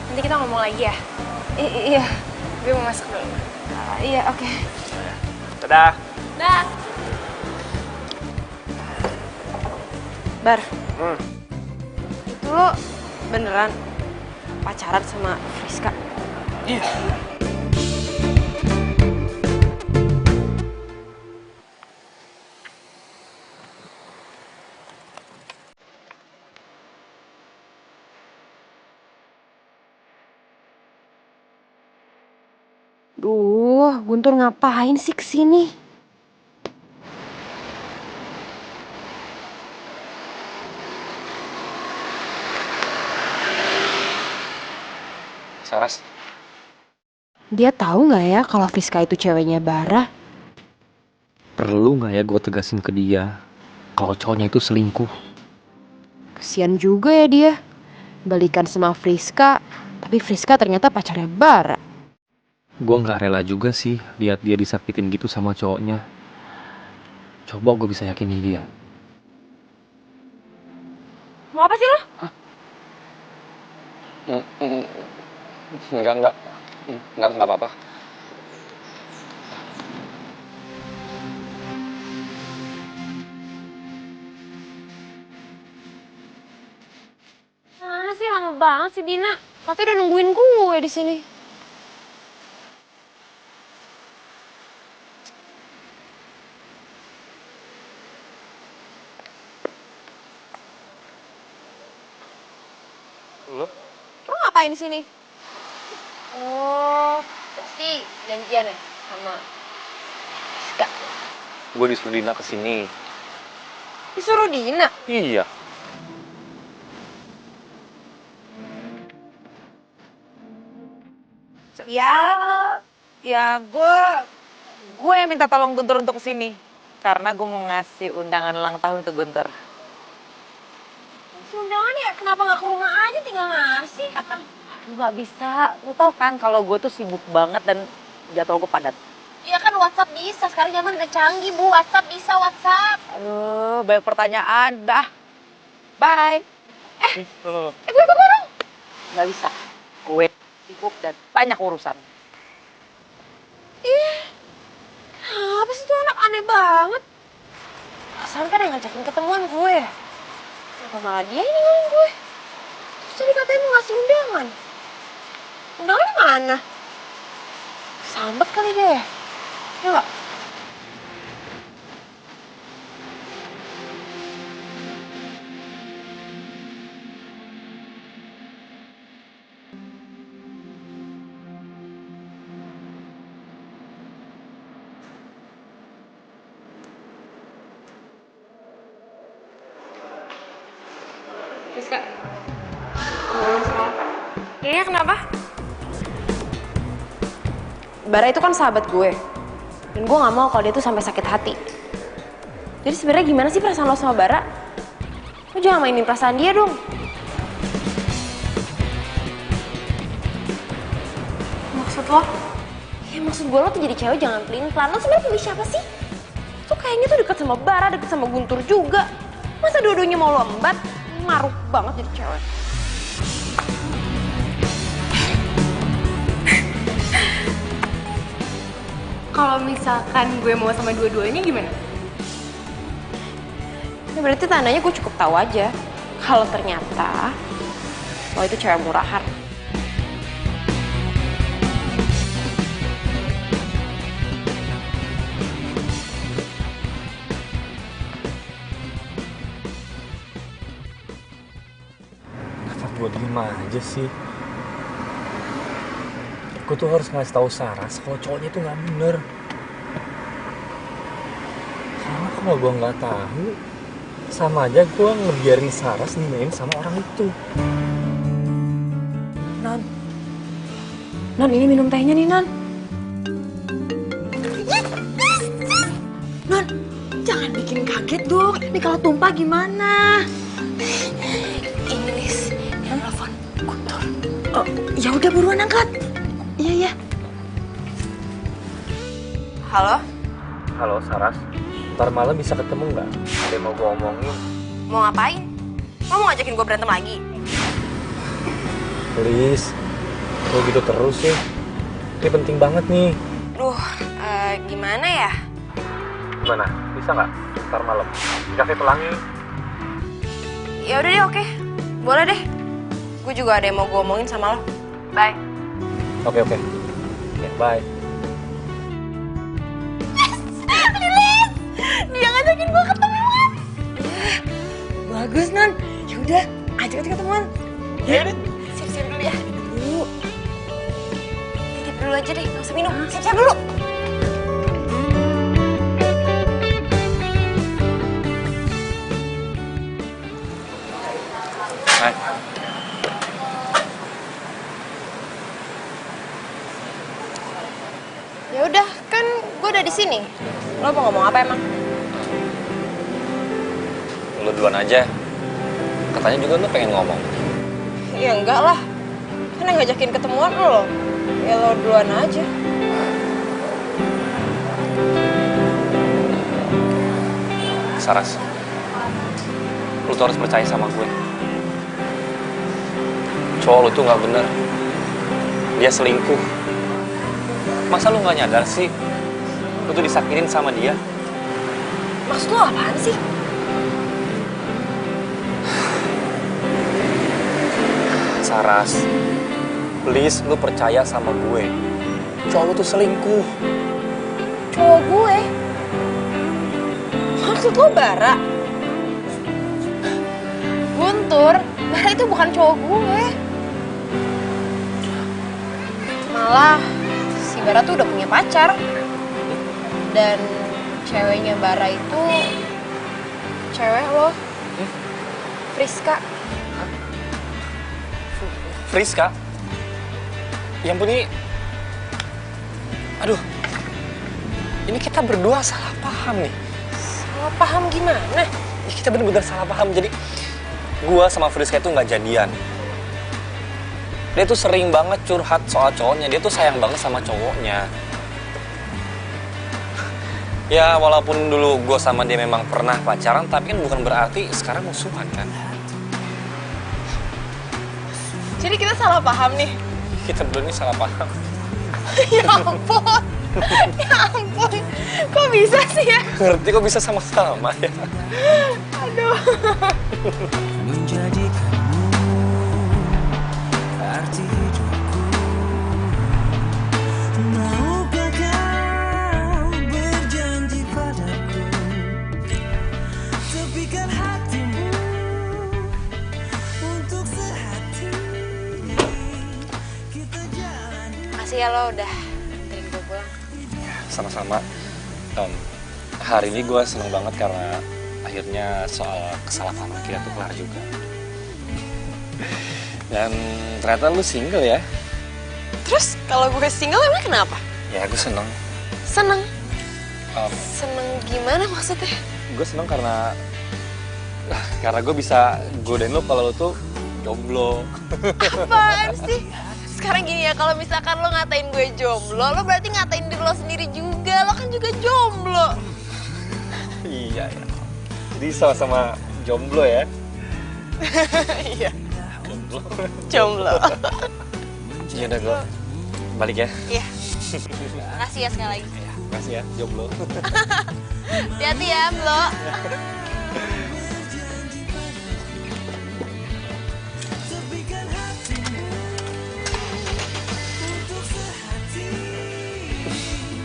Nanti kita ngomong lagi ya? Iya. Gue mau masuk dulu. Iya, oke. Dadah. Dah. Bar. Itu lo beneran pacaran sama Friska? Iya. Duh, Guntur ngapain sih kesini? Saras. Dia tahu nggak ya kalau Friska itu ceweknya Bara? Perlu nggak ya gue tegasin ke dia kalau cowoknya itu selingkuh? Kesian juga ya dia. Balikan sama Friska, tapi Friska ternyata pacarnya Bara. Gue nggak rela juga sih lihat dia disakitin gitu sama cowoknya. Coba gue bisa yakinin dia. Mau apa sih lo? Enggak apa-apa. Mana sih lama banget sih Dina. Katanya udah nungguin gue di sini. Lo? Lo ngapain di sini? Oh, pasti janjian ya sama Friska. Gue disuruh Dina kesini. Disuruh Dina? Iya. Ya gue yang minta tolong Guntur untuk kesini. Karena gue mau ngasih undangan ulang tahun untuk Guntur. Si undangan ya, kenapa nggak ke rumah aja tinggal ngasih? Lu gak bisa, lu tau kan kalau gue tuh sibuk banget dan jadwal gue padat. Ya kan WhatsApp bisa, sekarang zaman udah canggih Bu, WhatsApp bisa, WhatsApp. Aduh, banyak pertanyaan, dah. Bye. Gue bareng. Gak bisa, gue sibuk dan banyak urusan. Apa sih tuh anak aneh banget? Perasaan kan yang ngajakin ketemuan gue. Kenapa malah dia yang ngomong gue? Terus tadi katanya mau ngasih undangan. Undangannya mana? Sambet kali deh. Ya nggak? Rizka. Iya, kenapa? Bara itu kan sahabat gue. Dan gue gak mau kalau dia tuh sampai sakit hati. Jadi sebenarnya gimana sih perasaan lo sama Bara? Lo jangan mainin perasaan dia dong. Maksud lo? Ya maksud gue lo tuh jadi cewek jangan pelin-pelan. Lo sebenarnya pilih siapa sih? Tuh kayaknya tuh deket sama Bara, deket sama Guntur juga. Masa dua-duanya mau lo embat? Maruk banget jadi cewek. Kalau misalkan gue mau sama dua-duanya gimana? Ya berarti tandanya gue cukup tahu aja kalau ternyata lo itu cewek murahan. Kenapa gue diem aja sih? Gue tuh harus ngasih tahu Saras kalau cowoknya itu nggak bener. Karena kalau gue nggak tahu, sama aja gue ngebiarin Saras dimain sama orang itu. Non, ini minum tehnya nih, Non. Non, jangan bikin kaget dong. Ini kalau tumpah gimana? Ini Lis, yang telepon Guntur. Oh, ya udah buruan angkat. Iya, ya. Halo? Halo Saras, ntar malam bisa ketemu nggak? Ada yang mau gue omongin. Mau ngapain? Lo mau ngajakin gue berantem lagi? Please, lo gitu terus sih. Ini penting banget nih. Duh, gimana ya? Gimana? Bisa nggak? Ntar malam di Cafe Pelangi. Ya udah deh, oke. Boleh deh. Gue juga ada yang mau gue omongin sama lo. Bye. Oke. Ya, bye. Dia ngajakin gue ketemuan. Bagus, Non. Ya udah, ajak aja ketemuan. Ya udah. Siap-siap dulu ya. Dulu. Titip dulu aja deh, nggak usah minum. Siap-siap dulu. Hai. Lo mau ngomong apa emang? Lu duluan aja. Katanya juga lu pengen ngomong. Ya enggak lah. Kan yang ngajakin ketemuan lo. Ya lo duluan aja. Saras, lu tuh harus percaya sama gue. Cowok lu tuh nggak bener. Dia selingkuh. Masa lu nggak nyadar sih? Lu tuh disakitin sama dia. Maksud lo apaan sih? Saras, please lu percaya sama gue. Cowok lu tuh selingkuh. Cowok gue? Maksud lo Bara? Guntur, Bara itu bukan cowok gue. Malah, si Bara tuh udah punya pacar. Dan ceweknya Bara itu cewek lo, Friska. Friska? Yang punya... Aduh, ini kita berdua salah paham nih. Salah paham gimana? Ya, kita bener-bener salah paham. Jadi, gua sama Friska itu nggak jadian. Dia tuh sering banget curhat soal cowoknya. Dia tuh sayang banget sama cowoknya. Ya, walaupun dulu gua sama dia memang pernah pacaran, tapi kan bukan berarti sekarang musuhan kan. Jadi kita salah paham nih? Kita berdua ini salah paham. Ya ampun, ya ampun. Kok bisa sih ya? Ngerti kok bisa sama-sama ya? Aduh. Menjadikanmu arti hidupku. Maukah kau berjanji padaku, tepikan hatimu untuk sehati. Kita jalani. Makasih ya lo udah anterin gue pulang. Sama-sama. Hari ini gue seneng banget karena akhirnya soal kesalahpahaman kita tuh kelar juga. Dan ternyata lu single ya? Terus kalau gue single emang kenapa? Ya gue seneng. Seneng? Seneng gimana maksudnya? Gue seneng karena gue bisa godain lu kalau lu tuh jomblo. Apaan sih? Sekarang gini ya, kalau misalkan lo ngatain gue jomblo, lo berarti ngatain diri lo sendiri juga. Lo kan juga jomblo. Iya ya. Jadi sama-sama jomblo ya? Iya, Jomblo. jomblo. Ya udah gue balik ya. Iya. Makasih ya sekali lagi. Ya, makasih ya jomblo. Hati-hati ya, Blo.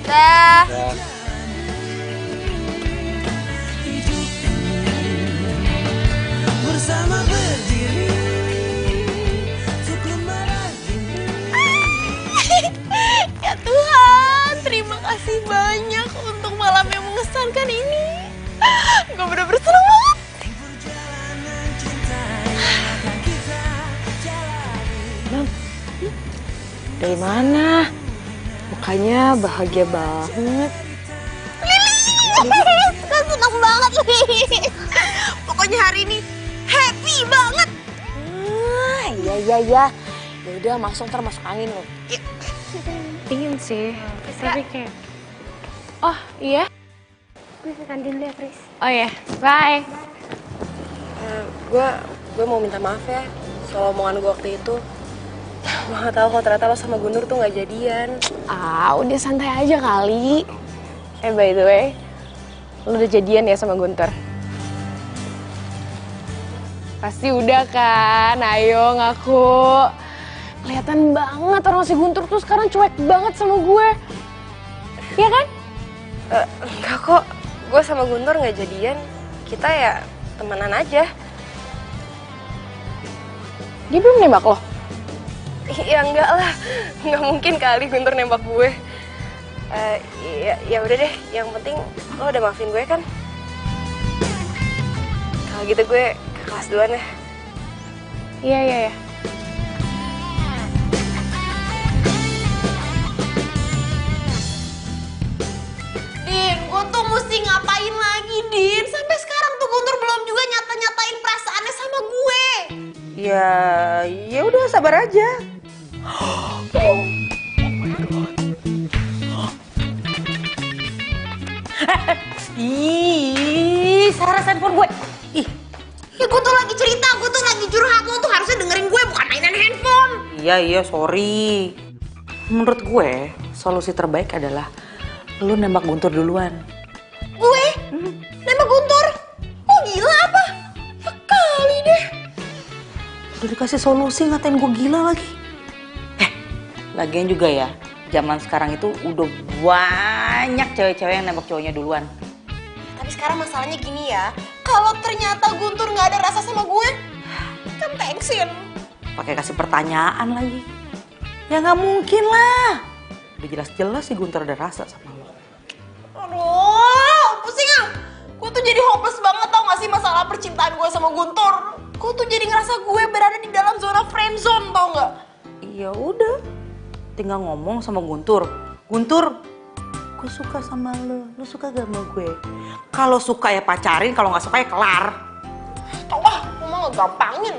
Dah. Ya. Bersama berdiri untuk lembaran ini. Ya Tuhan, terima kasih banyak untuk malam yang mengesankan ini. Gue bener-bener seneng banget. Perjalanan cinta yang akan kita jalani. Dari mana? Mukanya bahagia banget. Seneng banget, Li. Pokoknya hari ini happy banget. Iya. Ya udah masuk angin loh. Dingin sih, tapi kayak... Oh, iya? Gue ke kantin dulu ya, Pris. Oh iya, bye. Gue mau minta maaf ya soal omongan gue waktu itu. Gue gak tau kalau ternyata lo sama Guntur tuh gak jadian. Ah, udah santai aja kali. By the way, lo udah jadian ya sama Guntur? Pasti udah kan, ayo ngaku. Kelihatan banget orang si Guntur tuh sekarang cuek banget sama gue. Iya kan? Enggak kok, gue sama Guntur gak jadian. Kita ya temenan aja. Dia belum nembak lo? Ya enggak lah, nggak mungkin kali Guntur nembak gue. Ya udah deh, yang penting lo udah maafin gue kan? Kalau gitu gue ke kelas duluan ya. Iya. Din, gue tuh mesti ngapain lagi, Din? Sampai sekarang tuh Guntur belum juga nyata-nyatain perasaannya sama gue. Ya udah sabar aja. Ih, Saras handphone gue. Ih, Ya gue tuh lagi cerita, gue tuh lagi curhat. Lo tuh harusnya dengerin gue, bukan mainan handphone. iya sorry. Menurut gue solusi terbaik adalah lu nembak Guntur duluan. Gue? Nembak Guntur? Oh gila apa? Ya kali deh. Udah dikasih solusi ngatain gue gila lagi. Lagian juga ya, zaman sekarang itu udah banyak cewek-cewek yang nembak cowoknya duluan. Tapi sekarang masalahnya gini ya, kalau ternyata Guntur nggak ada rasa sama gue, kan thanksin. Pakai kasih pertanyaan lagi. Ya nggak mungkin lah. Udah jelas-jelas sih Guntur ada rasa sama lo. Aduh, pusing ah. Gue tuh jadi hopeless banget tau gak sih masalah percintaan gue sama Guntur. Gue tuh jadi ngerasa gue berada di dalam zona friendzone tau gak? Iya udah, tinggal ngomong sama Guntur. Guntur, gue suka sama lo suka gak sama gue? Kalau suka ya pacarin, kalau nggak suka ya kelar. Tau ah, lu mah ngegampangin.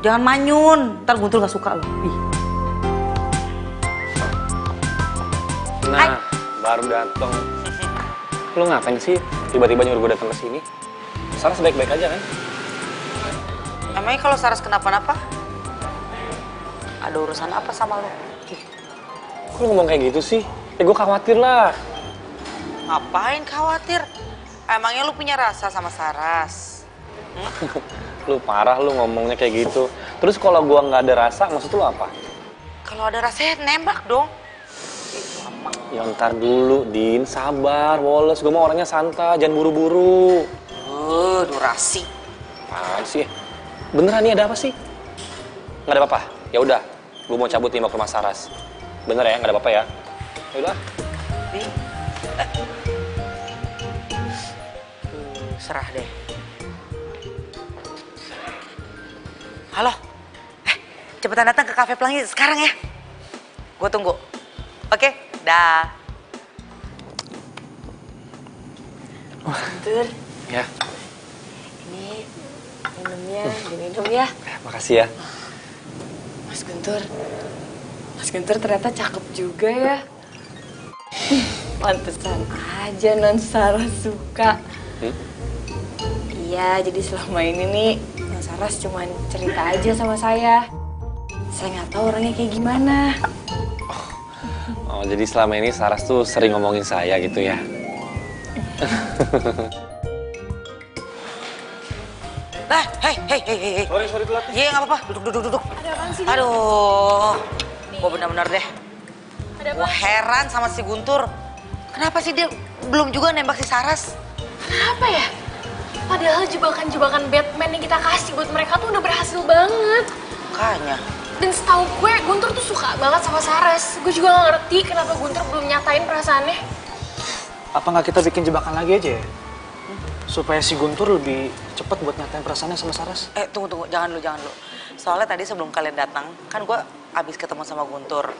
Jangan manyun, ntar Guntur nggak suka lo. Ih. Nah, baru dateng. Lu ngapain sih tiba-tiba nyuruh gue datang ke sini? Saras baik-baik aja kan? Emangnya kalau Saras kenapa-napa? Ada urusan apa sama lo? Kok lu ngomong kayak gitu sih? Ya gue khawatir lah. Ngapain khawatir? Emangnya lu punya rasa sama Saras? Lu parah lu ngomongnya kayak gitu. Terus kalau gue nggak ada rasa, maksud lu apa? Kalau ada rasanya nembak dong. Ya ntar dulu, Din. Sabar, Wallace. Gue mau orangnya santai, jangan buru-buru. Durasi. Apaan sih? Beneran nih ada apa sih? Nggak ada apa-apa? Ya udah, gue mau cabut nih mau ke rumah Saras. Bener ya, nggak ada apa-apa ya? Ya udah. Serah deh. Halo. Cepetan datang ke Cafe Pelangi sekarang ya. Gue tunggu. Oke, dah. Guntur, Ya, ini minumnya, diminum ya. makasih ya. Mas Guntur ternyata cakep juga ya. Pantesan aja non Saras suka. Iya, jadi selama ini nih non Saras cuma cerita aja sama saya. Saya nggak tahu orangnya kayak gimana. Oh, jadi selama ini Saras tuh sering ngomongin saya gitu ya? Nah, hei. Sorry telat. Iya, nggak apa-apa. Duduk. Ada apaan sih? Aduh, gue benar-benar deh. Gue heran sama si Guntur. Kenapa sih dia belum juga nembak si Saras? Kenapa ya? Padahal jebakan-jebakan Batman yang kita kasih buat mereka tuh udah berhasil banget. Makanya. Dan setahu gue, Guntur tuh suka banget sama Saras. Gue juga gak ngerti kenapa Guntur belum nyatain perasaannya. Apa nggak kita bikin jebakan lagi aja ya? Supaya si Guntur lebih cepet buat nyatain perasaannya sama Saras. Tunggu. Jangan lu. Soalnya tadi sebelum kalian datang, kan gue abis ketemu sama Guntur.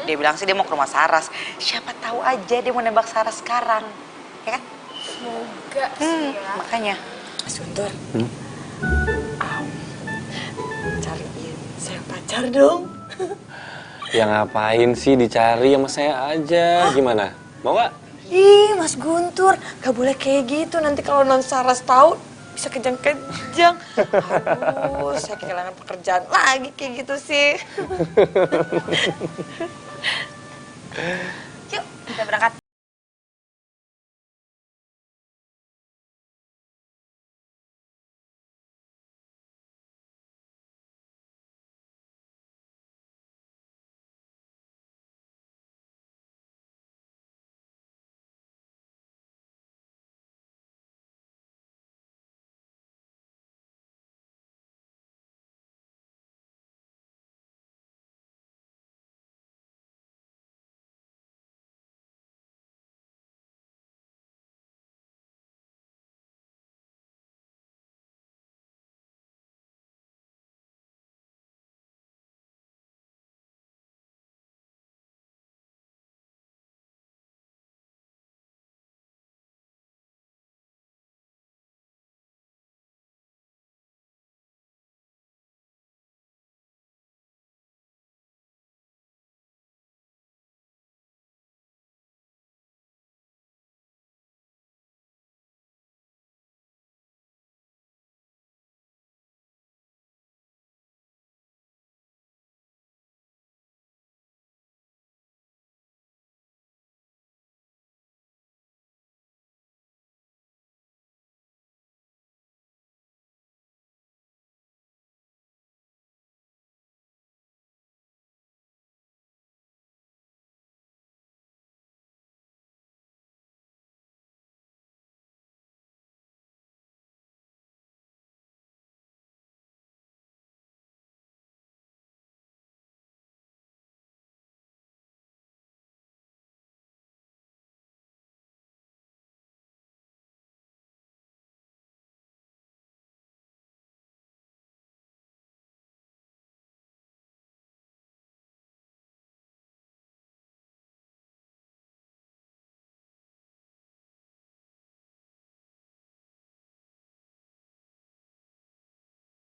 Dia bilang sih dia mau ke rumah Saras. Siapa tahu aja dia mau nembak Saras sekarang. Ya kan? Semoga sih ya. Makanya. Mas Guntur, cariin saya pacar dong. Ya ngapain sih dicari sama saya aja? Gimana? Mau nggak? Ih, Mas Guntur, gak boleh kayak gitu. Nanti kalau non Saras tahu bisa kejang-kejang. Aduh, saya kehilangan pekerjaan lagi kayak gitu sih. Yuk, kita berangkat.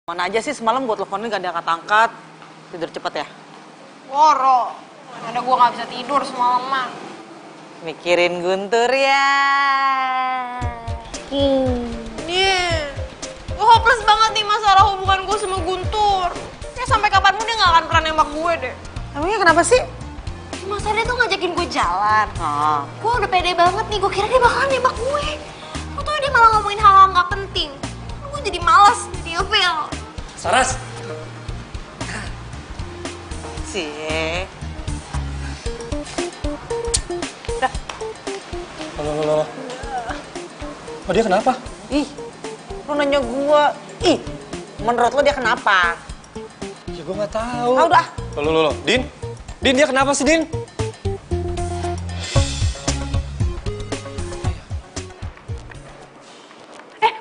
Mana aja sih semalam buat teleponin gak diangkat-angkat. Tidur cepet ya? Woro, ada gue gak bisa tidur semalaman. Mikirin Guntur ya. Iya, gue hopeless banget nih masalah hubungan gue sama Guntur. Ya sampai kapanpun dia gak akan pernah nembak gue deh. Emangnya kenapa sih? Masa dia tuh ngajakin gue jalan. Oh. Gue udah pede banget nih, gue kira dia bakalan nembak gue. Gue tuh dia malah ngomongin hal-hal gak penting. Gue jadi males, jadi ilfil. Saras, Sih. Loh. Oh dia kenapa? Ih, lu nanya gua. Ih, menurut lu dia kenapa? Ya gue nggak tahu. Ah udah. Loh. Din dia kenapa sih Din?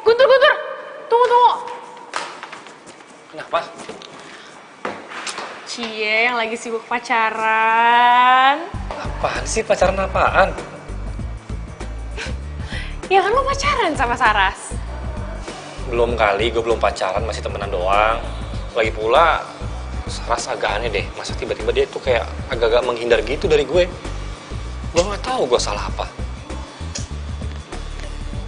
Guntur, tunggu. Kenapa? Cie yang lagi sibuk pacaran. Apaan sih pacaran apaan? Ya kan lo pacaran sama Saras. Belum kali, gue belum pacaran, masih temenan doang. Lagi pula, Saras agak aneh deh. Masa tiba-tiba dia tuh kayak agak-agak menghindar gitu dari gue. Gue nggak tahu gue salah apa.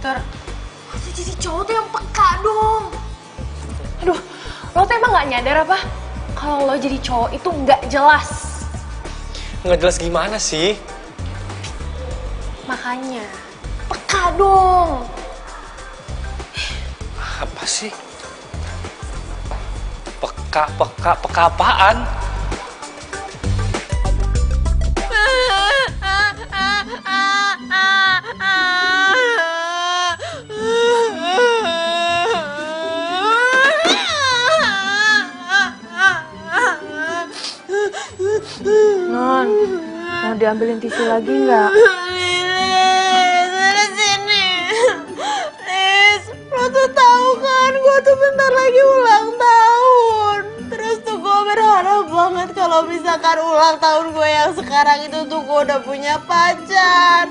Lo tuh jadi cowok tuh yang peka dong. Aduh, lo tuh emang gak nyadar apa? Kalau lo jadi cowok itu nggak jelas. Nggak jelas gimana sih? Makanya, peka dong. Apa sih? Peka apaan? Non, mau diambilin tisu lagi nggak? Lilis, sini. Lilis, lo tuh tahu kan gue tuh bentar lagi ulang tahun. Terus tuh gue berharap banget kalau misalkan ulang tahun gue yang sekarang itu tuh gue udah punya pacar.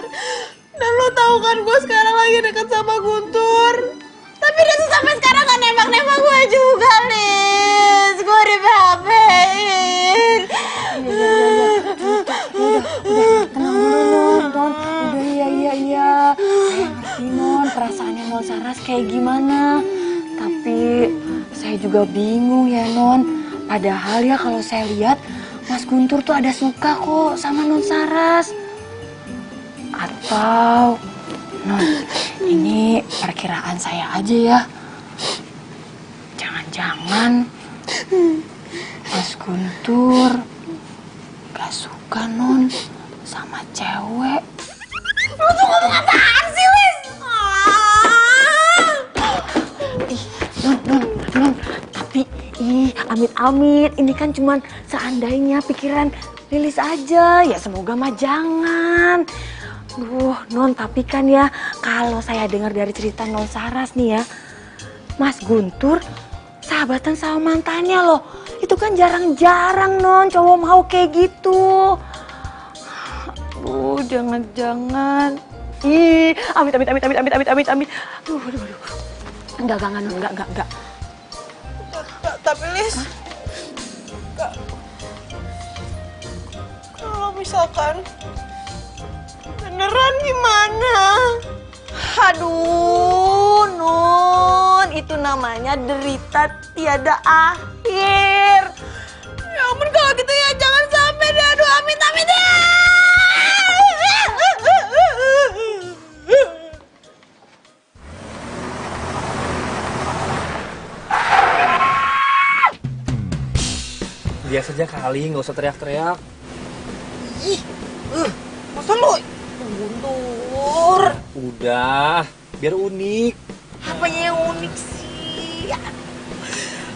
Dan lo tahu kan gue sekarang lagi deket sama Guntur. Tapi dia tuh sampai sekarang gak nembak-nembak gue juga, Liz. Gue di PHP-in. Udah, tenang dulu Non. Udah iya. Saya ngerti Non, perasaannya Non Saras kayak gimana. Tapi saya juga bingung ya Non. Padahal ya kalau saya lihat Mas Guntur tuh ada suka kok sama Non Saras. Atau Non, ini perkiraan saya aja ya. Jangan-jangan Mas Guntur gak suka Non sama cewek. Lo tuh ngomong apaan sih, Liz? Non, tapi amit-amit, ini kan cuman seandainya pikiran Lilis aja, ya semoga mah jangan. Duh, Non, tapi kan ya kalau saya dengar dari cerita Non Saras nih ya, Mas Guntur sahabatan sama mantannya loh. Itu kan jarang-jarang Non cowok mau kayak gitu. Aduh, jangan-jangan. Amit. Aduh. Enggak, Non, enggak. Tapi Liz, kalau misalkan beneran gimana? Aduh, Nun, itu namanya derita tiada akhir. Ya ampun, kalau gitu ya jangan sampai deh. Aduh, amit ya. Biasa aja kali, nggak usah teriak-teriak. Masa lu Guntur? Udah, biar unik. Apanya yang unik sih?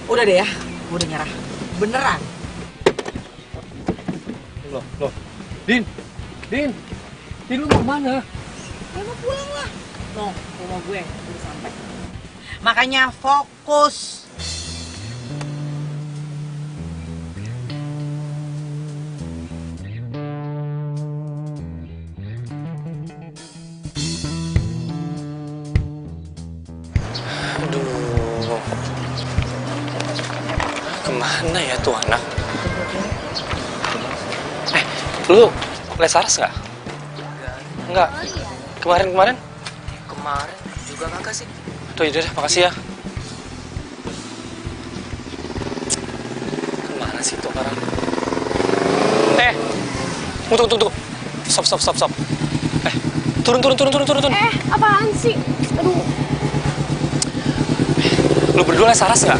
Udah deh ya, gue udah nyerah. Beneran. Loh. Din, lu mau kemana? Ya mau pulang lah. No, rumah gue udah sampai. Makanya fokus. Kemana ya tuh anak? Lu les Saras nggak? Enggak. Kemarin? Kemarin juga kagak sih. Tuh, yaudah deh, makasih ya. Kemana sih tuh orang? Tunggu. Stop. Turun. Apaan sih? Aduh. Lu berdua les Saras nggak?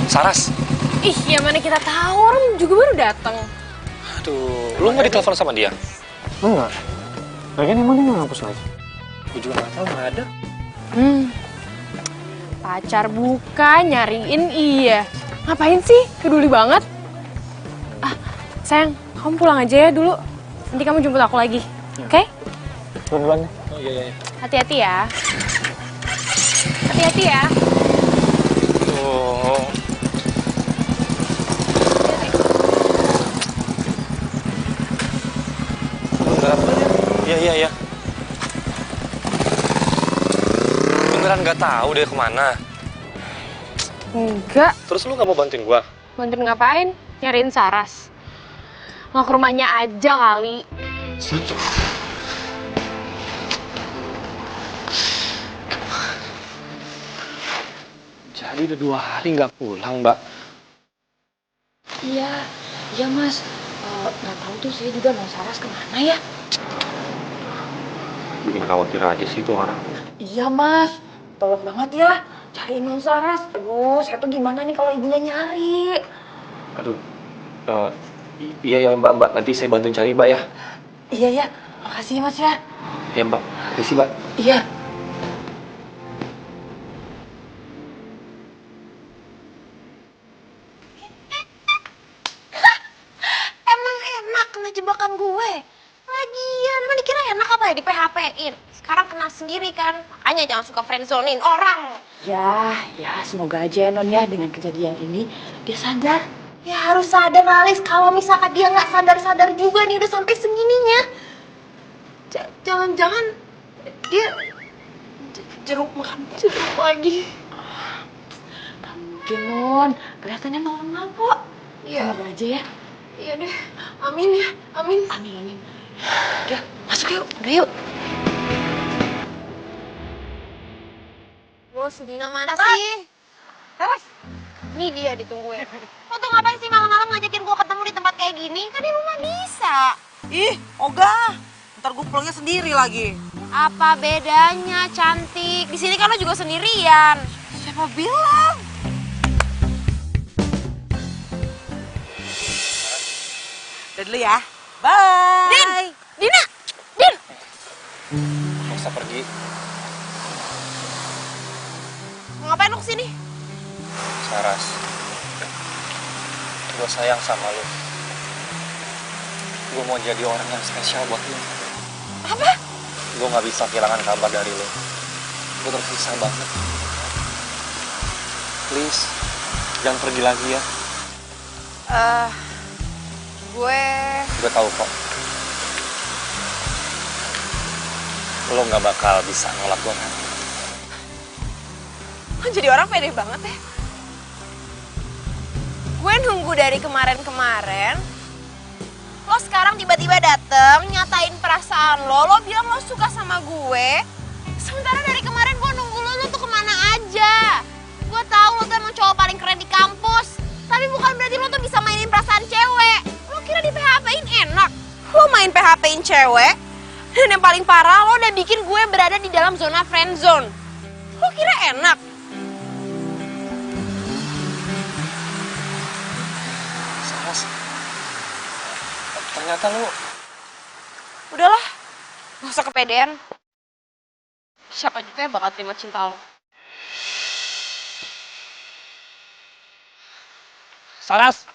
Saras? Ih, ya mana kita tahu, orang juga baru datang. Aduh, lu nggak ditelepon sama dia? Enggak. Lagian emang dia nggak ngapus lagi? Gue juga nggak tahu, nggak ada. Pacar bukan, nyariin iya. Ngapain sih? Peduli banget. Sayang, kamu pulang aja ya dulu. Nanti kamu jemput aku lagi. Oke? Duluan deh. Oh iya. Hati-hati ya. Hati-hati ya. Oh. Iya. Beneran nggak tahu deh kemana. Enggak. Terus lu nggak mau bantuin gua? Bantuin ngapain? Nyariin Saras. Nggak ke rumahnya aja kali. Jadi udah 2 hari nggak pulang, Mbak. Iya Mas. Nggak tahu tuh saya juga non Saras kemana ya? Bikin khawatir aja sih tuh orang. Iya Mas, tolong banget ya cariin non Saras. Aduh, saya tuh gimana nih kalau ibunya nyari? Aduh, iya Mbak. Nanti saya bantuin cari Mbak ya. Iya, makasih ya Mas ya. Ya Mbak, makasih Mbak. Iya. Emang enak kena jebakan gue. Lagian, emang dikira enak apa ya di PHP-in? Sekarang kenal sendiri kan, makanya jangan suka friendzonein orang. Ya, semoga aja non ya dengan kejadian ini dia sadar. Ya harus sadar Alis, kalau misalkan dia nggak sadar-sadar juga nih udah sampai segininya. Jangan-jangan dia jeruk makan jeruk lagi. Mungkin non, kelihatannya normal kok. Iya. Semoga aja ya. Iya deh, amin ya, amin. Amin. Udah, masuk yuk, yuk. Bos, Dina mana sih? Saras, ini dia ditungguin. Lo tuh ngapain sih malam-malam ngajakin gue ketemu di tempat kayak gini? Kan di rumah bisa. Ih, ogah. Ntar gue pulangnya sendiri lagi. Apa bedanya, cantik? Di sini kan lo juga sendirian. Siapa bilang? Udah dulu ya. Bye. Dina! Nggak usah pergi. Mau ngapain lo kesini? Saras, gue sayang sama lu. Gue mau jadi orang yang spesial buat lu. Apa? Gue nggak bisa kehilangan kabar dari lu. Gue tersiksa banget. Please, jangan pergi lagi ya. Gue tahu kok. Lo nggak bakal bisa nolak gue kan? Lo jadi orang pede banget ya. Gue nunggu dari kemarin-kemarin. Lo sekarang tiba-tiba dateng, nyatain perasaan lo. Lo bilang lo suka sama gue. Sementara dari kemarin gue nunggu lo tuh kemana aja. Gue tahu lo tuh emang cowok paling keren di kampus. Tapi bukan berarti lo tuh bisa mainin perasaan cewek. Lo kira di PHP-in enak? Lo main PHP-in cewek. Dan yang paling parah, lo udah bikin gue berada di dalam zona friend zone. Lo kira enak? Saras, ternyata lu... Udahlah, gak usah kepedean. Siapa juga yang bakal terima cinta lo? Saras!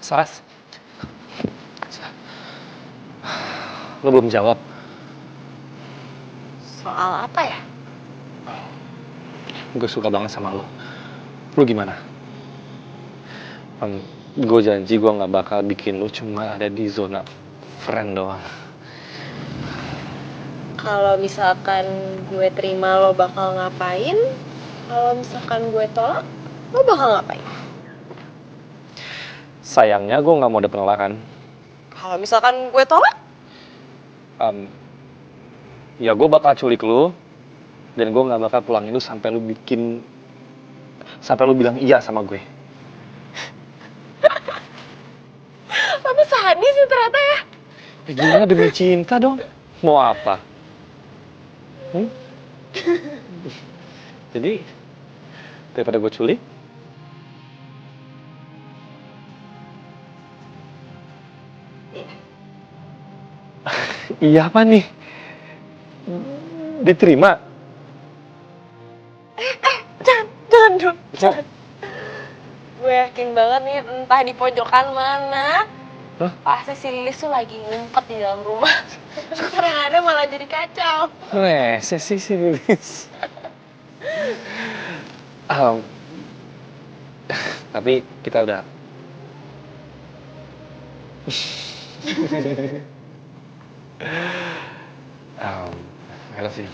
Saras. Lo belum jawab. Soal apa ya? Gue suka banget sama lo. Lo gimana? Gue janji gue gak bakal bikin lo cuma ada di zona friend doang. Kalau misalkan gue terima lo bakal ngapain? Kalau misalkan gue tolak, lo bakal ngapain? Sayangnya gue gak mau ada penolakan. Kalau misalkan gue tolak? Ya gue bakal culik lo. Dan gue gak bakal pulangin lo sampai lo bilang iya sama gue. Tapi sadis sih ternyata ya. Ya gimana demi cinta dong? Mau apa? Jadi, daripada gue culik, iya apa nih? Diterima? Jangan dong. Gue yakin banget nih entah di pojokan mana. Hah? Pasti si Lilis tuh lagi ngumpet di dalam rumah. Sekarang ada malah jadi kacau. Sesi Lilis. Tapi kita udah. I love you.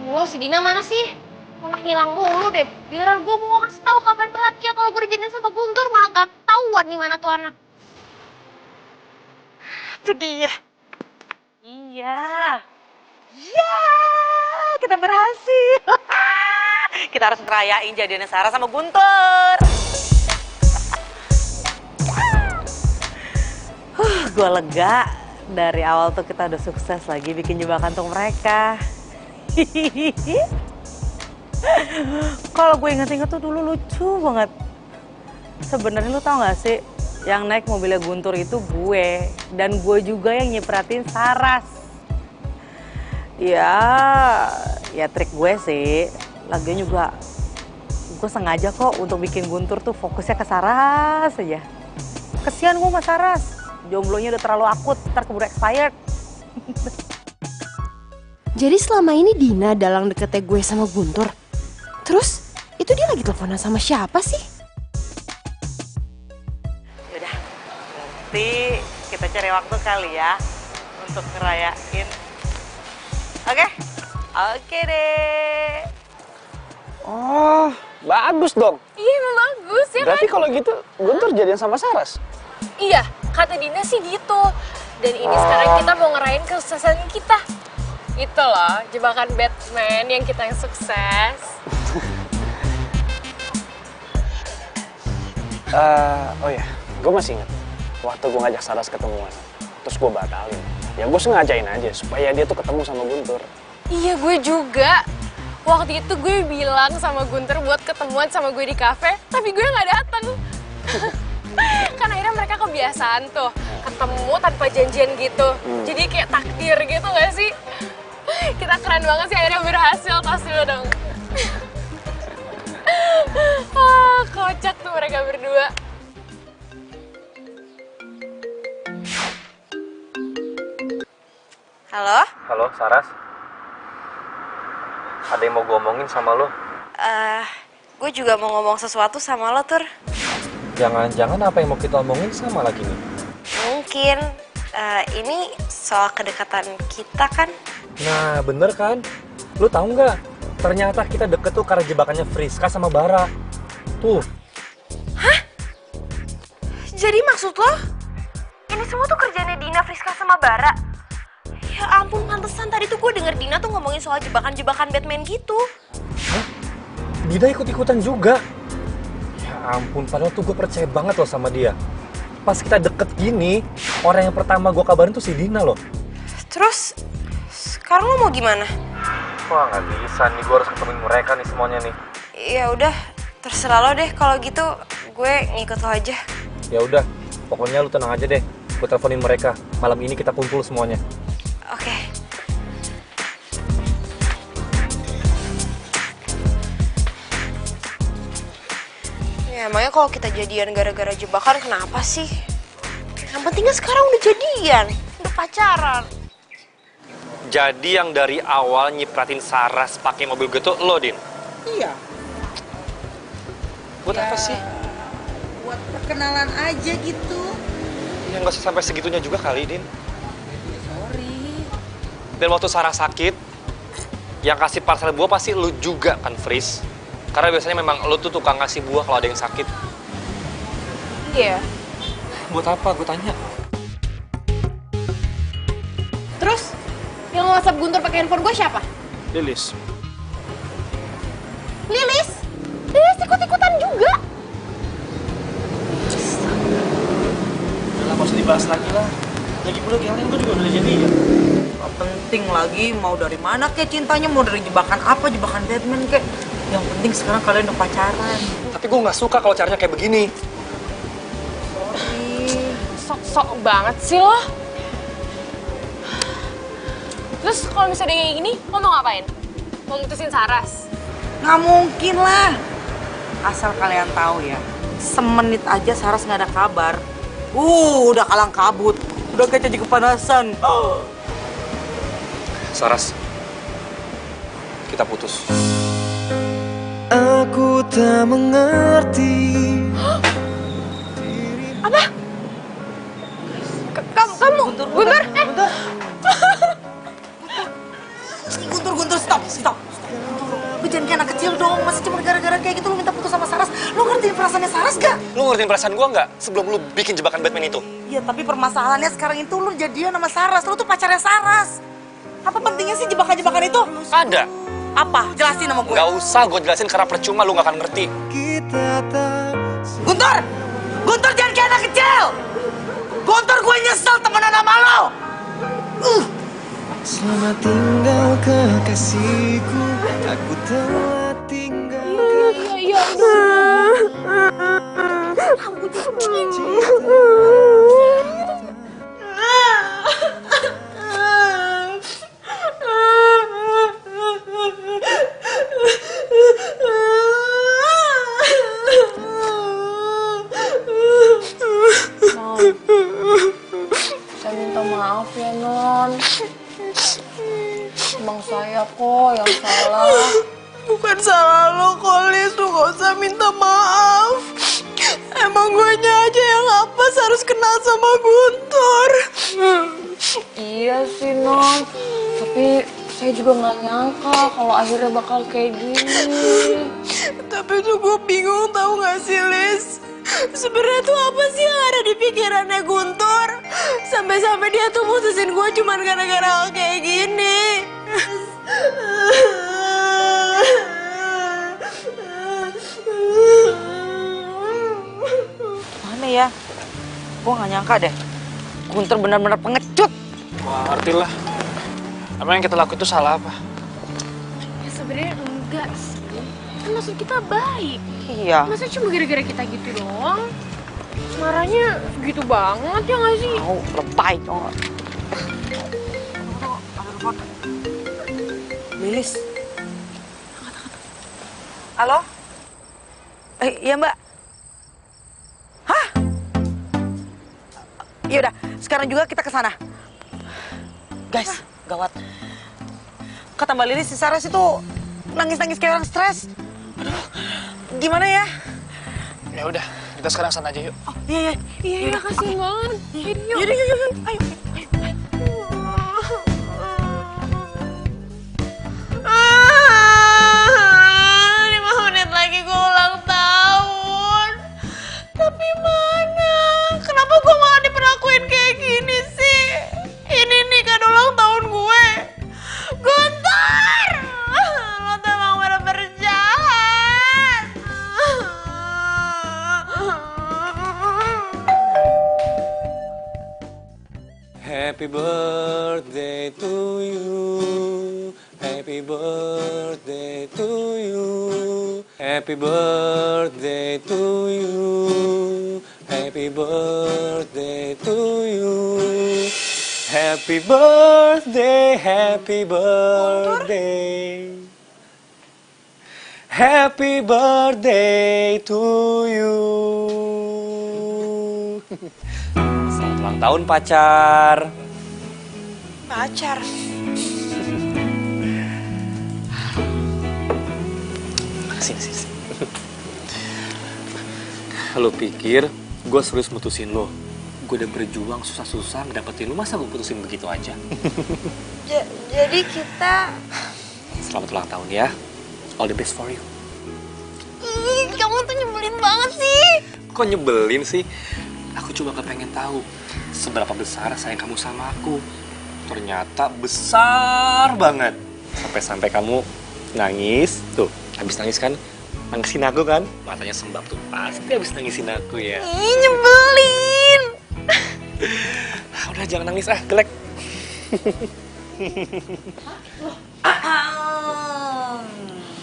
Lo si Dina mana sih? Malah hilang mulu deh. Biar gue mau kasih tahu kabar bahagia kalau gue dijadiin sama Guntur malah gak tahuan nih mana tuh anak. Itu dia. Iya. Ya, kita berhasil. Kita harus ngerayain jadiannya Sarah sama Guntur. Gue lega. Dari awal tuh kita udah sukses lagi bikin jebakan untuk mereka. Kalau gue inget-inget tuh dulu lucu banget. Sebenarnya lu tau gak sih, yang naik mobilnya Guntur itu gue. Dan gue juga yang nyepratin Saras. Ya trik gue sih. Lagian juga gue sengaja kok untuk bikin Guntur tuh fokusnya ke Saras aja. Kesian gue sama Saras. Jomblonya udah terlalu akut, ntar keburu expired. Jadi selama ini Dina dalang deketnya gue sama Guntur. Terus itu dia lagi teleponan sama siapa sih? Yaudah, nanti kita cari waktu kali ya untuk ngerayain. Oke? Oke deh. Oh, bagus dong. Iya emang bagus ya kan? Berarti kalau gitu Guntur jadian sama Saras. Iya, kata Dina sih gitu. Dan ini sekarang kita mau ngerayain kesuksesan kita. Itu loh, jebakan Batman yang kita yang sukses. Oh ya, gue masih inget waktu gue ngajak Saras ketemuan, terus gue batalin. Ya gue sengajain aja supaya dia tuh ketemu sama Guntur. Iya, gue juga. Waktu itu gue bilang sama Guntur buat ketemuan sama gue di kafe, tapi gue nggak datang. Kan akhirnya mereka kebiasaan tuh ketemu tanpa janjian gitu. Jadi kayak takdir gitu gak sih? Kita keren banget sih, akhirnya berhasil. Tas dulu dong. Kocak tuh mereka berdua. Halo? Halo, Saras. Ada yang mau gue omongin sama lo? Gue juga mau ngomong sesuatu sama lo, Tur. Jangan-jangan apa yang mau kita omongin sama lagi nih? Mungkin ini soal kedekatan kita kan? Nah, bener kan? Lu tahu nggak? Ternyata kita deket tuh karena jebakannya Friska sama Bara. Tuh. Jadi maksud lo? Ini semua tuh kerjanya Dina, Friska, sama Bara? Ya ampun, pantesan tadi tuh gue denger Dina tuh ngomongin soal jebakan-jebakan Batman gitu. Hah? Dina ikut-ikutan juga? Ya ampun, padahal tuh gue percaya banget loh sama dia. Pas kita deket gini, orang yang pertama gue kabarin tuh si Dina loh. Terus, sekarang lo mau gimana? Wah nggak bisa nih, gue harus ketemuin mereka nih semuanya nih. Ya udah, terserah lo deh kalau gitu. Gue ngikut lo aja. Ya udah, pokoknya lu tenang aja deh. Gue teleponin mereka. Malam ini kita kumpul semuanya. Oke. Ya emangnya kalau kita jadian gara-gara jebakan kenapa sih? Yang pentingnya sekarang udah jadian, udah pacaran. Jadi yang dari awal nyipratin Saras pakai mobil gue tuh lo, Din? Iya. Buat apa sih? Buat perkenalan aja gitu. Ya nggak usah sampai segitunya juga kali, Din. Sorry. Dan waktu Saras sakit, yang kasih parcel buah pasti lu juga kan, Fris? Karena biasanya memang lu tuh tukang ngasih buah kalau ada yang sakit. Iya. Buat apa? Gue tanya. Terus, yang WhatsApp Guntur pakai handphone gue siapa? Lilis. Lilis? Lilis ikut-ikutan juga. Udah lah, gak usah dibahas lagi lah. Lagi pula yang lain gue juga udah jadi ya. Gak penting lagi mau dari mana kek cintanya, mau dari jebakan apa, jebakan Batman kek. Yang penting sekarang kalian udah pacaran. Tapi gue nggak suka kalau caranya kayak begini. Sok-sok banget sih lo. Terus kalau misalnya kayak gini, lo mau ngapain? Mau mutusin Saras? Nggak mungkin lah. Asal kalian tahu ya, semenit aja Saras nggak ada kabar. Udah kalang kabut. Udah kayak jadi kepanasan. Saras, kita putus. Aku tak mengerti. Apa? Kamu? Guntur? Guntur, stop. Lu jangan kayak anak kecil dong, masih cuma gara-gara kayak gitu lu minta putus sama Saras. Lu ngertiin perasaannya Saras gak? Lu ngertiin perasaan gua nggak sebelum lu bikin jebakan Batman itu? Iya, tapi permasalahannya sekarang itu lu jadian sama Saras. Lu tuh pacarnya Saras. Apa pentingnya sih jebakan-jebakan itu? Ada. Apa? Jelasin sama gue. Nggak usah gue jelasin karena percuma lu nggak akan ngerti. Kita tak Guntur! Guntur jangan kayak anak kecil! Guntur gue nyesel temenan sama lo! Selamat tinggal kekasihku. Aku telah tinggal. Iya. Saya minta maaf ya, Non. Emang saya kok yang salah. Bukan salah lo, Kolis. Lu gak usah minta maaf. Emang gue aja yang apes harus kenal sama Guntur. Iya sih, Non. Tapi saya juga nggak nyangka kalau akhirnya bakal kayak gini. Tapi tuh gue bingung, tahu gak sih, Lis? Sebenarnya tuh apa sih yang ada di pikirannya Guntur? Sampai-sampai dia tuh mutusin gue cuman gara-gara hal kayak gini. Mana ya? Gue gak nyangka deh. Guntur benar-benar pengecut. Wah, ngerti lah. Emang yang kita lakuin itu salah apa? Ya sebenarnya enggak sih. Kan maksud kita baik. Iya. Masa cuma gara-gara kita gitu doang? Marahnya gitu banget ya nggak sih? Mau lebay dong. Lilis. Halo? Iya Mbak. Hah? Yaudah, sekarang juga kita ke sana. Guys, gawat. Kata Mbak Lilis, si Saras itu nangis-nangis kayak orang stres. Aduh, gimana ya? Ya udah, kita sekarang sana aja yuk. Oh, iya. Iya, kasihan banget. Yuk. Yuk. Ayo. Tapi mana? Kenapa gue malah diperlakuin kayak gini sih? Ini nih kan ulang tahun gue. Guntur! Lo tuh emang bener-bener jahat. Happy birthday to you. Happy birthday to you. Happy birthday to you. Happy birthday to you. Happy birthday, happy birthday. Happy birthday to you. Selamat ulang tahun pacar. Pacar. Sini. Lo pikir gue serius mutusin lo? Gue udah berjuang susah-susah ngedapetin lo, masa gue putusin begitu aja? Jadi kita... Selamat ulang tahun ya. All the best for you. Ih, kamu tuh nyebelin banget sih. Kok nyebelin sih? Aku cuma kepengen tahu seberapa besar sayang kamu sama aku. Ternyata besar banget. Sampai-sampai kamu nangis. Tuh, habis nangis kan? Nangisin aku kan? Matanya sembab tuh, pasti habis nangisin aku ya. Ih, nyebelin. Udah jangan nangis jelek.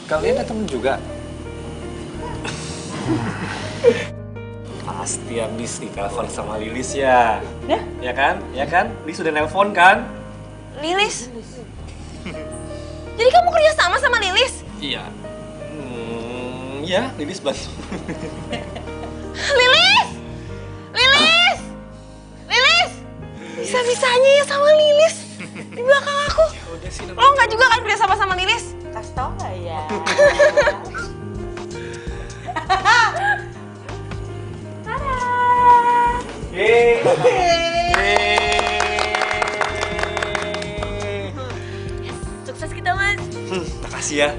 Kalian ada temen juga? Pasti habis ditelepon sama Lilis ya? Ya kan? Ya kan? Lilis udah nelpon kan? Lilis? Jadi kamu kerja sama Lilis? Iya. Ya, Lilis bantu. Lilis! Lilis! Lilis! Bisa-bisanya ya sama Lilis di belakang aku. Lo nggak juga kan kerja sama Lilis? Kasih tau nggak ya? Sukses kita, Mas. Makasih ya.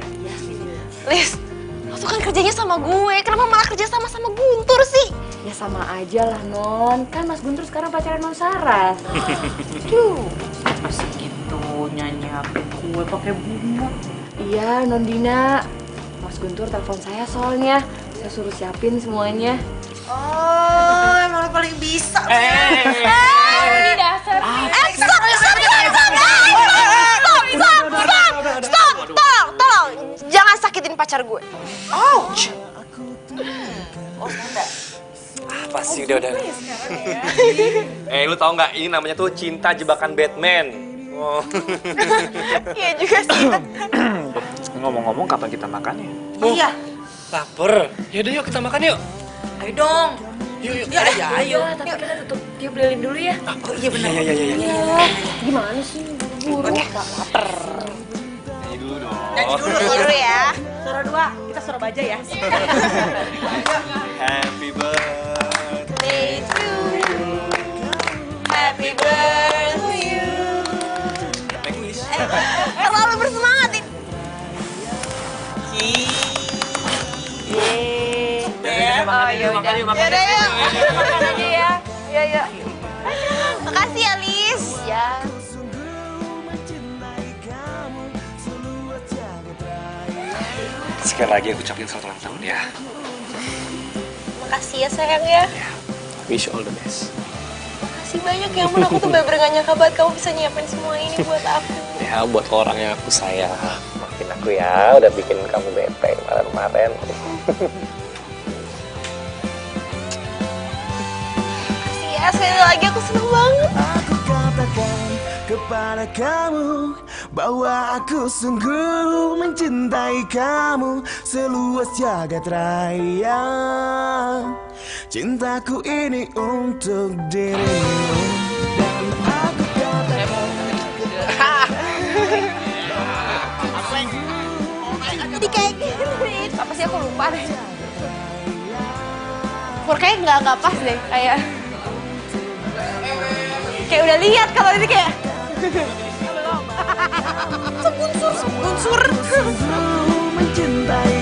Lis, lo tuh kan kerjanya sama gue, kenapa malah kerja sama Guntur sih? Ya sama aja lah, Non. Kan Mas Guntur sekarang pacaran Non Saras. Segitu nyanyi HP gue pakai bunga. Iya, Non Dina. Mas Guntur telepon saya soalnya. Saya suruh siapin semuanya. Oh, emang lo paling bisa. Ini dasar. Stop, tolong, jangan sakitin pacar gue. Ouch. Oh, enggak. Apa sih udah. Lu tau nggak? Ini namanya tuh cinta jebakan Batman. Oh. Iya juga sih. Ngomong-ngomong, kapan kita makan ya? Iya. Lapar. Yaudah yuk kita makan yuk. Ayo dong. Yuk. Ya, ayo. Tapi kita tutup tiup lilin dulu ya. Oh iya benar. Iya. Gimana sih? Buru. Lapar. Nyanyi dulu dong. Nyanyi dulu. Dulu ya. Suara dua, kita suara baja ya. Happy birthday. Day to you. Happy birthday to you. Terlalu bersemangat ini. Makan yuk. Yaudah yuk. Makan aja ya. Iya. Makasih ya, Lis. Ya. Sekali lagi aku ucapin selamat ulang tahun ya. Makasih ya sayang ya. Wish you all the best. Makasih banyak ya ampun, aku tuh bener-bener gak nyangka banget kamu bisa nyiapin semua ini buat aku. Ya buat orang yang aku sayang. Maafin aku ya, udah bikin kamu bete kemarin-kemarin. Makasih ya, sekali lagi aku seneng banget. Aku katakan kepada kamu bahwa aku sungguh mencintai kamu seluas jagat raya. Cintaku ini untuk dirimu dan aku katakan. Jadi kayak gini. Apa sih aku lupa deh. Kayaknya nggak pas deh, kayak udah lihat kalau ini kayak sebunsur. Sungguh mencintai